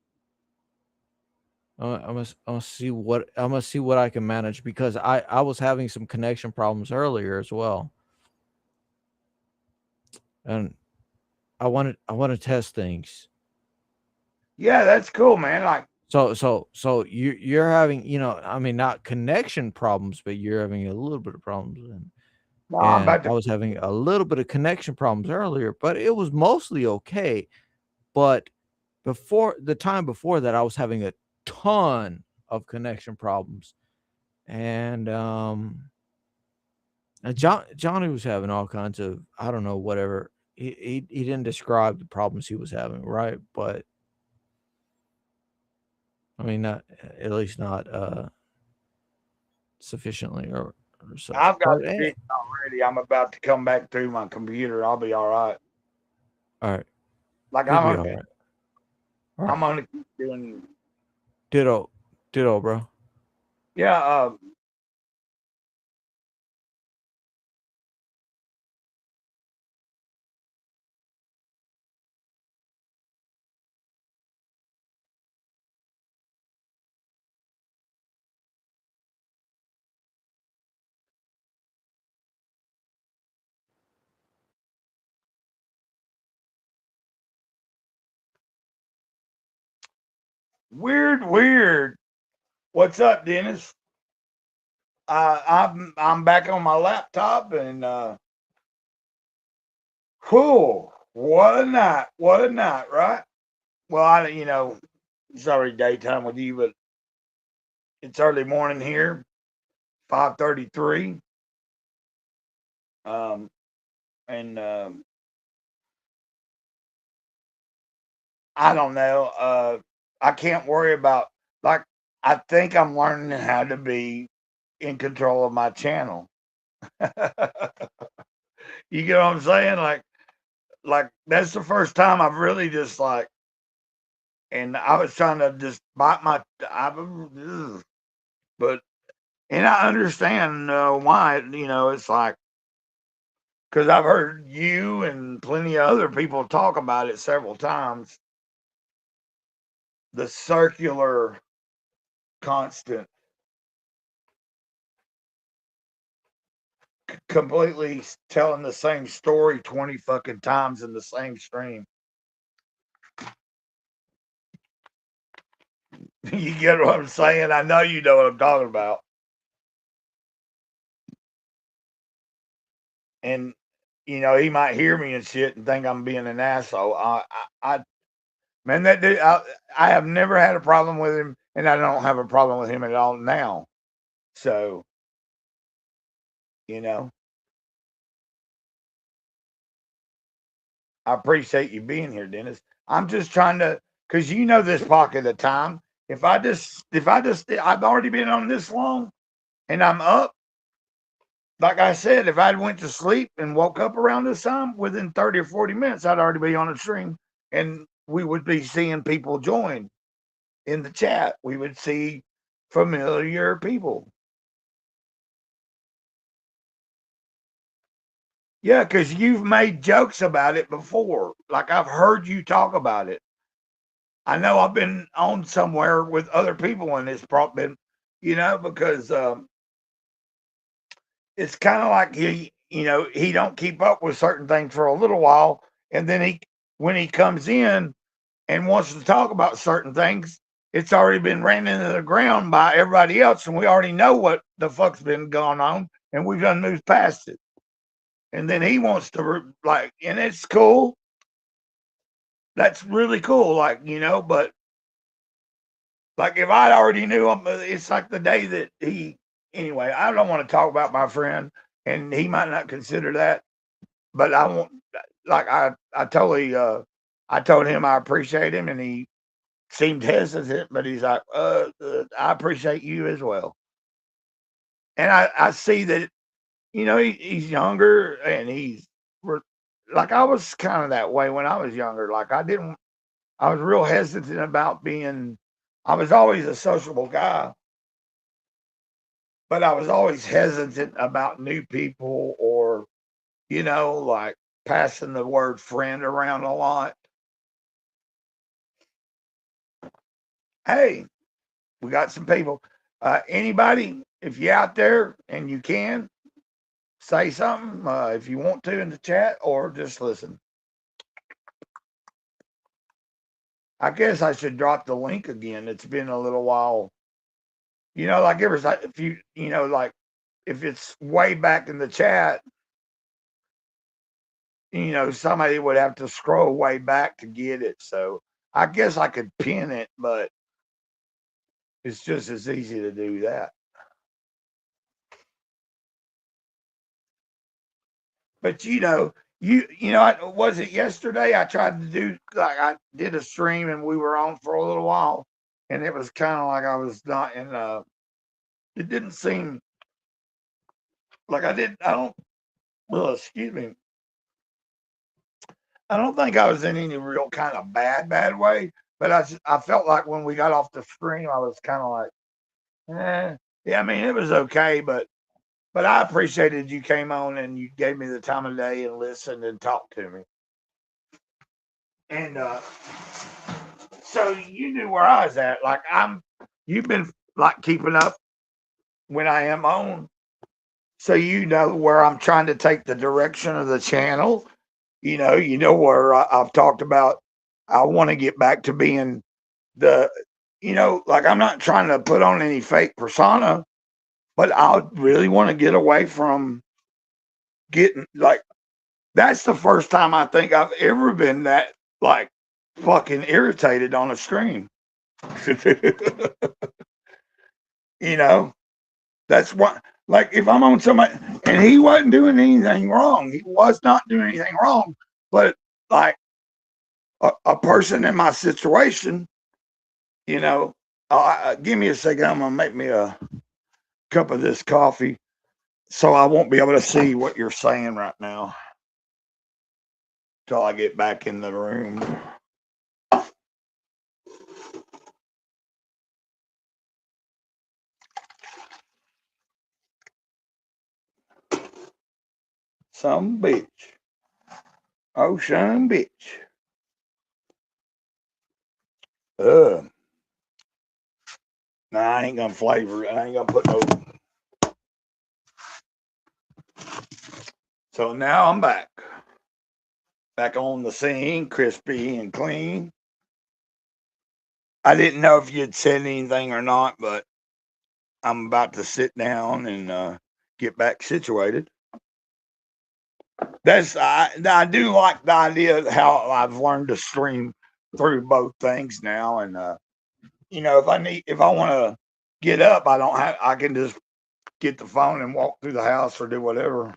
I'm gonna see what I can manage, because I was having some connection problems earlier as well, and I want to test things. Yeah, that's cool, man. Like so you're having I mean not connection problems, but you're having a little bit of problems. I was having a little bit of connection problems earlier, but it was mostly okay. But before that, I was having a ton of connection problems, and Johnny was having all kinds of, I don't know, whatever. He didn't describe the problems he was having, right? But I mean, not at least not sufficiently or so. I've got it fixed already. I'm about to come back through my computer. I'll be all right. All right. Like You'll I'm be okay. all right. I'm gonna keep doing. Ditto, bro. Yeah. Weird. What's up, Dennis? I'm back on my laptop and cool. What a night, right? Well, it's already daytime with you, but it's early morning here, 5:33. And I don't know. I can't worry about, like, I think I'm learning how to be in control of my channel. You get what I'm saying? Like that's the first time I've really just like, and I was trying to just bite my, but, and I understand why, it's like, because I've heard you and plenty of other people talk about it several times. The circular constant, completely telling the same story 20 fucking times in the same stream. You get what I'm saying? I know you know what I'm talking about. And, he might hear me and shit and think I'm being an asshole. Man, that dude, I have never had a problem with him, and I don't have a problem with him at all now. So, I appreciate you being here, Dennis. I'm just trying to, because this pocket of time. If I've already been on this long, and I'm up. Like I said, if I went to sleep and woke up around this time, within 30 or 40 minutes, I'd already be on a stream, and we would be seeing people join in the chat. We would see familiar people. Yeah, because you've made jokes about it before. Like I've heard you talk about it. I know I've been on somewhere with other people and it's been, because it's kind of like he don't keep up with certain things for a little while, and then when he comes in and wants to talk about certain things, it's already been ran into the ground by everybody else, and we already know what the fuck's been going on, and we've done moved past it. And then he wants to and it's cool. That's really cool, but like if I already knew him, it's like the day that anyway, I don't want to talk about my friend, and he might not consider that, but I won't, I totally, I told him I appreciate him, and he seemed hesitant, but he's like, I appreciate you as well. And I see that, he's younger, and I was kind of that way when I was younger. I was real hesitant about I was always a sociable guy, but I was always hesitant about new people or, passing the word friend around a lot. Hey, we got some people. Anybody, if you're out there and you can, say something if you want to in the chat, or just listen. I guess I should drop the link again. It's been a little while. If it's way back in the chat, somebody would have to scroll way back to get it. So I guess I could pin it, but it's just as easy to do that. But was it yesterday? I tried to do I did a stream and we were on for a little while, and it was kind of like I was not in. It didn't seem like excuse me. I don't think I was in any real kind of bad way, but I felt like when we got off the stream, I was kind of like, yeah. I mean, it was okay, but I appreciated you came on and you gave me the time of day and listened and talked to me. And so you knew where I was at. You've been keeping up when I am on. So you know where I'm trying to take the direction of the channel. You know where I've talked about I want to get back to being the you know, like I'm not trying to put on any fake persona, but I really want to get away from getting like that's the first time I think I've ever been that like fucking irritated on a stream. You know, that's what like if I'm on somebody and he wasn't doing anything wrong, he was not doing anything wrong, but like a person in my situation, you know, give me a second. I'm gonna make me a cup of this coffee, so I won't be able to see what you're saying right now till I get back in the room. Some bitch. Oh, son bitch. Nah, I ain't gonna flavor it. I ain't gonna put no. So now I'm back. Back on the scene, crispy and clean. I didn't know if you'd said anything or not, but I'm about to sit down and get back situated. I do like the idea of how I've learned to stream through both things now, and you know, if I want to get up, I can just get the phone and walk through the house or do whatever.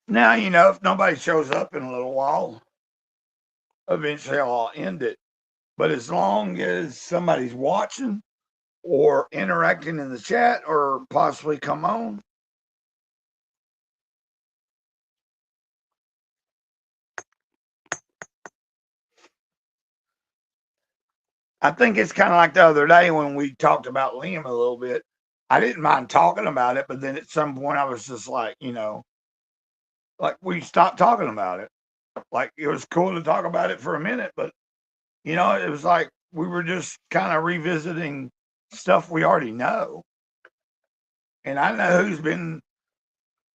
Now, you know, if nobody shows up in a little while, eventually I'll end it. But as long as somebody's watching or interacting in the chat or possibly come on, I think it's kind of like the other day when we talked about Liam a little bit. I didn't mind talking about it, but then at some point I was just like, you know, like we stopped talking about it. Like it was cool to talk about it for a minute, but you know, it was like we were just kind of revisiting stuff we already know. And I know who's been,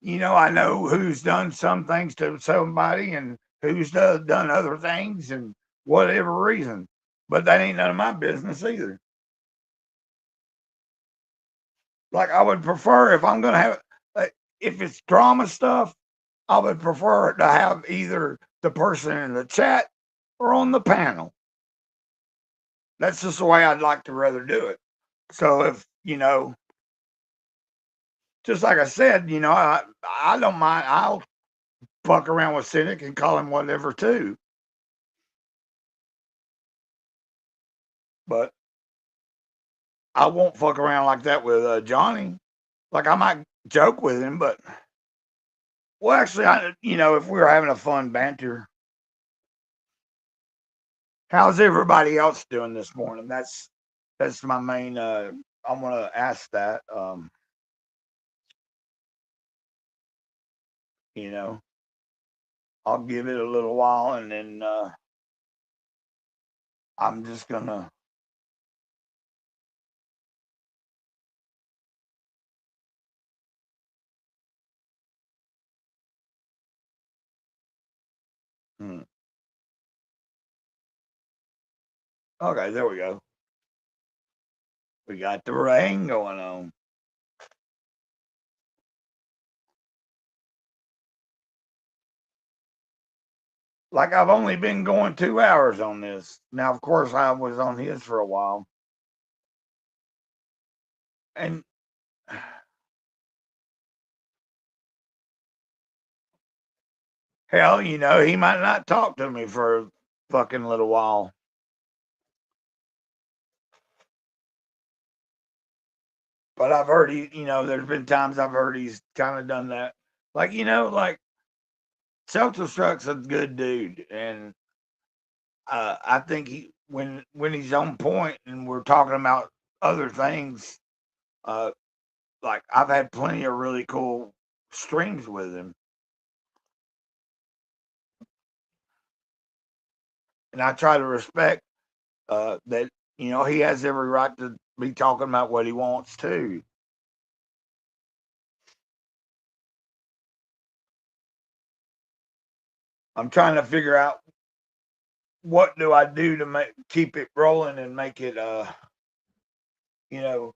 you know, I know who's done some things to somebody and who's done other things and whatever reason. But that ain't none of my business either. Like I would prefer if I'm gonna have, if it's drama stuff, I would prefer to have either the person in the chat or on the panel. That's just the way I'd like to rather do it. So if you know, just like I said, you know, I don't mind. I'll fuck around with Cynic and call him whatever too. But I won't fuck around like that with Johnny. Like I might joke with him, but well, actually, you know, if we were having a fun banter, how's everybody else doing this morning? That's my main. I want to ask that. You know, I'll give it a little while, and then I'm just gonna. Okay, there we go. We got the rain going on. Like I've only been going 2 hours on this. Now, of course, I was on his for a while. And hell, you know, he might not talk to me for a fucking little while. But I've heard you know, there's been times I've heard he's kind of done that. Like, you know, like Self-Destruct's a good dude. And I think when he's on point and we're talking about other things, like I've had plenty of really cool streams with him. And I try to respect that, you know, he has every right to be talking about what he wants to. I'm trying to figure out what do I do to keep it rolling and make it you know,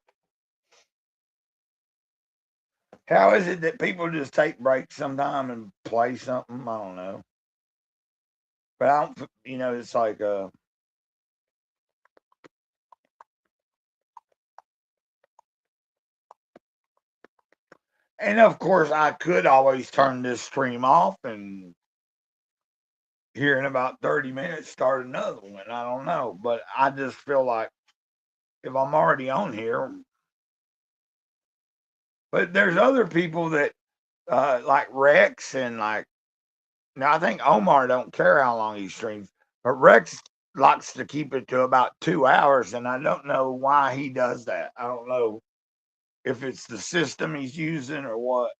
how is it that people just take breaks sometime and play something? I don't know. But I don't, it's like and of course I could always turn this stream off and here in about 30 minutes start another one. I don't know, but I just feel like if I'm already on here, but there's other people that like Rex and like now I think Omar don't care how long he streams, but Rex likes to keep it to about 2 hours, and I don't know why he does that. I don't know if it's the system he's using or what.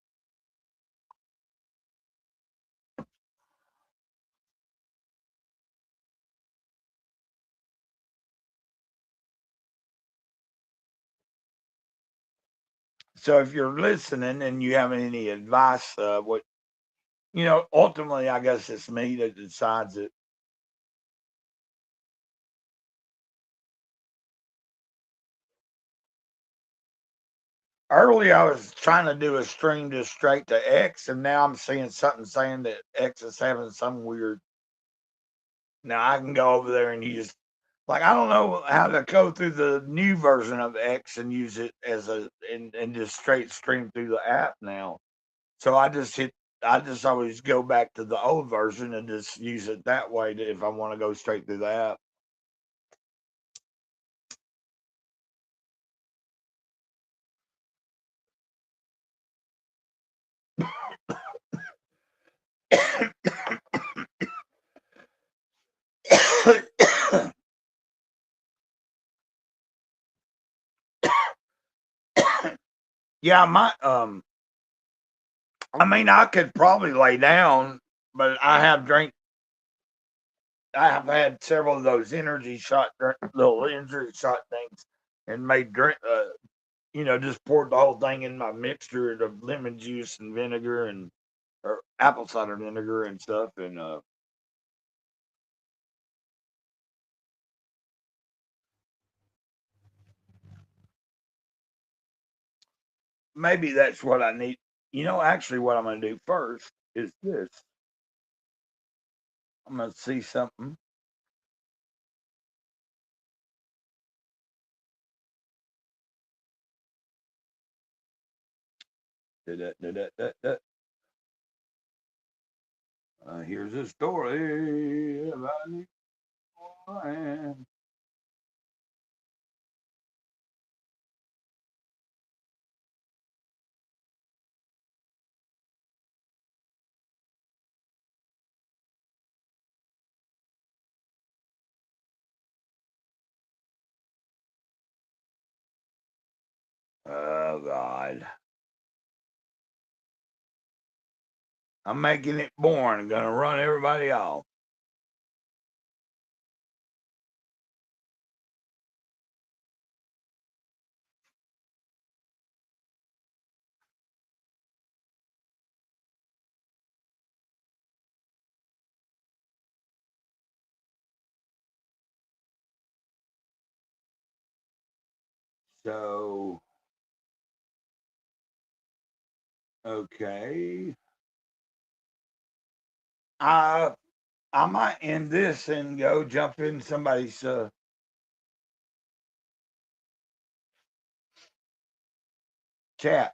So if you're listening and you have any advice, what ultimately, I guess it's me that decides it. Earlier, I was trying to do a stream just straight to X, and now I'm seeing something saying that X is having some weird. Now I can go over there and use, like, I don't know how to go through the new version of X and use it as and just straight stream through the app now. So I just always go back to the old version and just use it that way if I want to go straight through the app. Yeah, I mean, I could probably lay down, but I have had several of those little energy shot things, and made drink. Just poured the whole thing in my mixture of lemon juice and vinegar or apple cider vinegar and stuff, and maybe that's what I need. Actually, what I'm going to do first is this. I'm going to see something. Here's a story about a man. Oh God. I'm making it boring. Gonna run everybody off. So okay. I might end this and go jump in somebody's chat,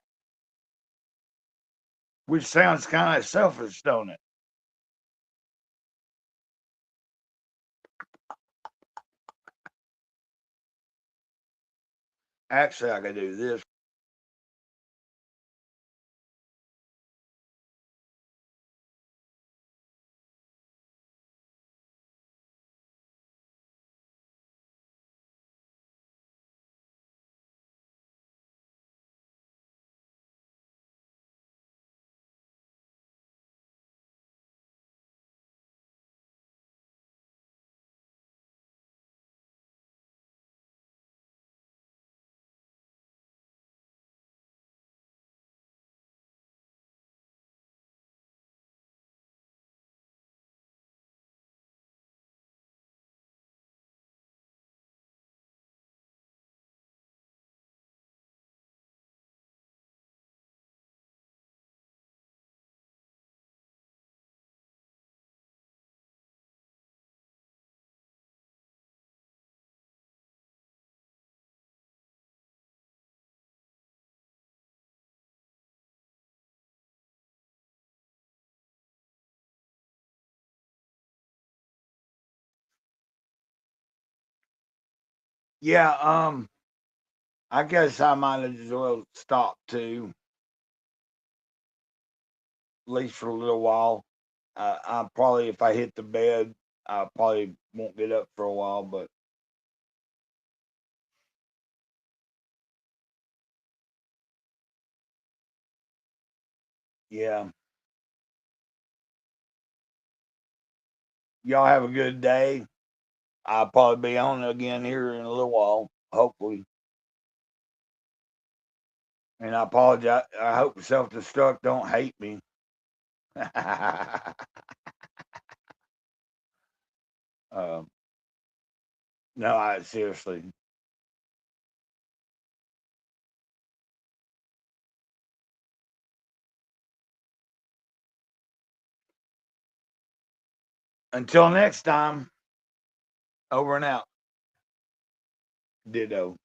which sounds kind of selfish, don't it? Actually, I could do this. Yeah, I guess I might as well stop too, at least for a little while. I probably, if I hit the bed, I probably won't get up for a while, but yeah. Y'all have a good day. I'll probably be on again here in a little while, hopefully. And I apologize. I hope Self Destruct don't hate me. um, no, I seriously. Until next time, over and out. Ditto.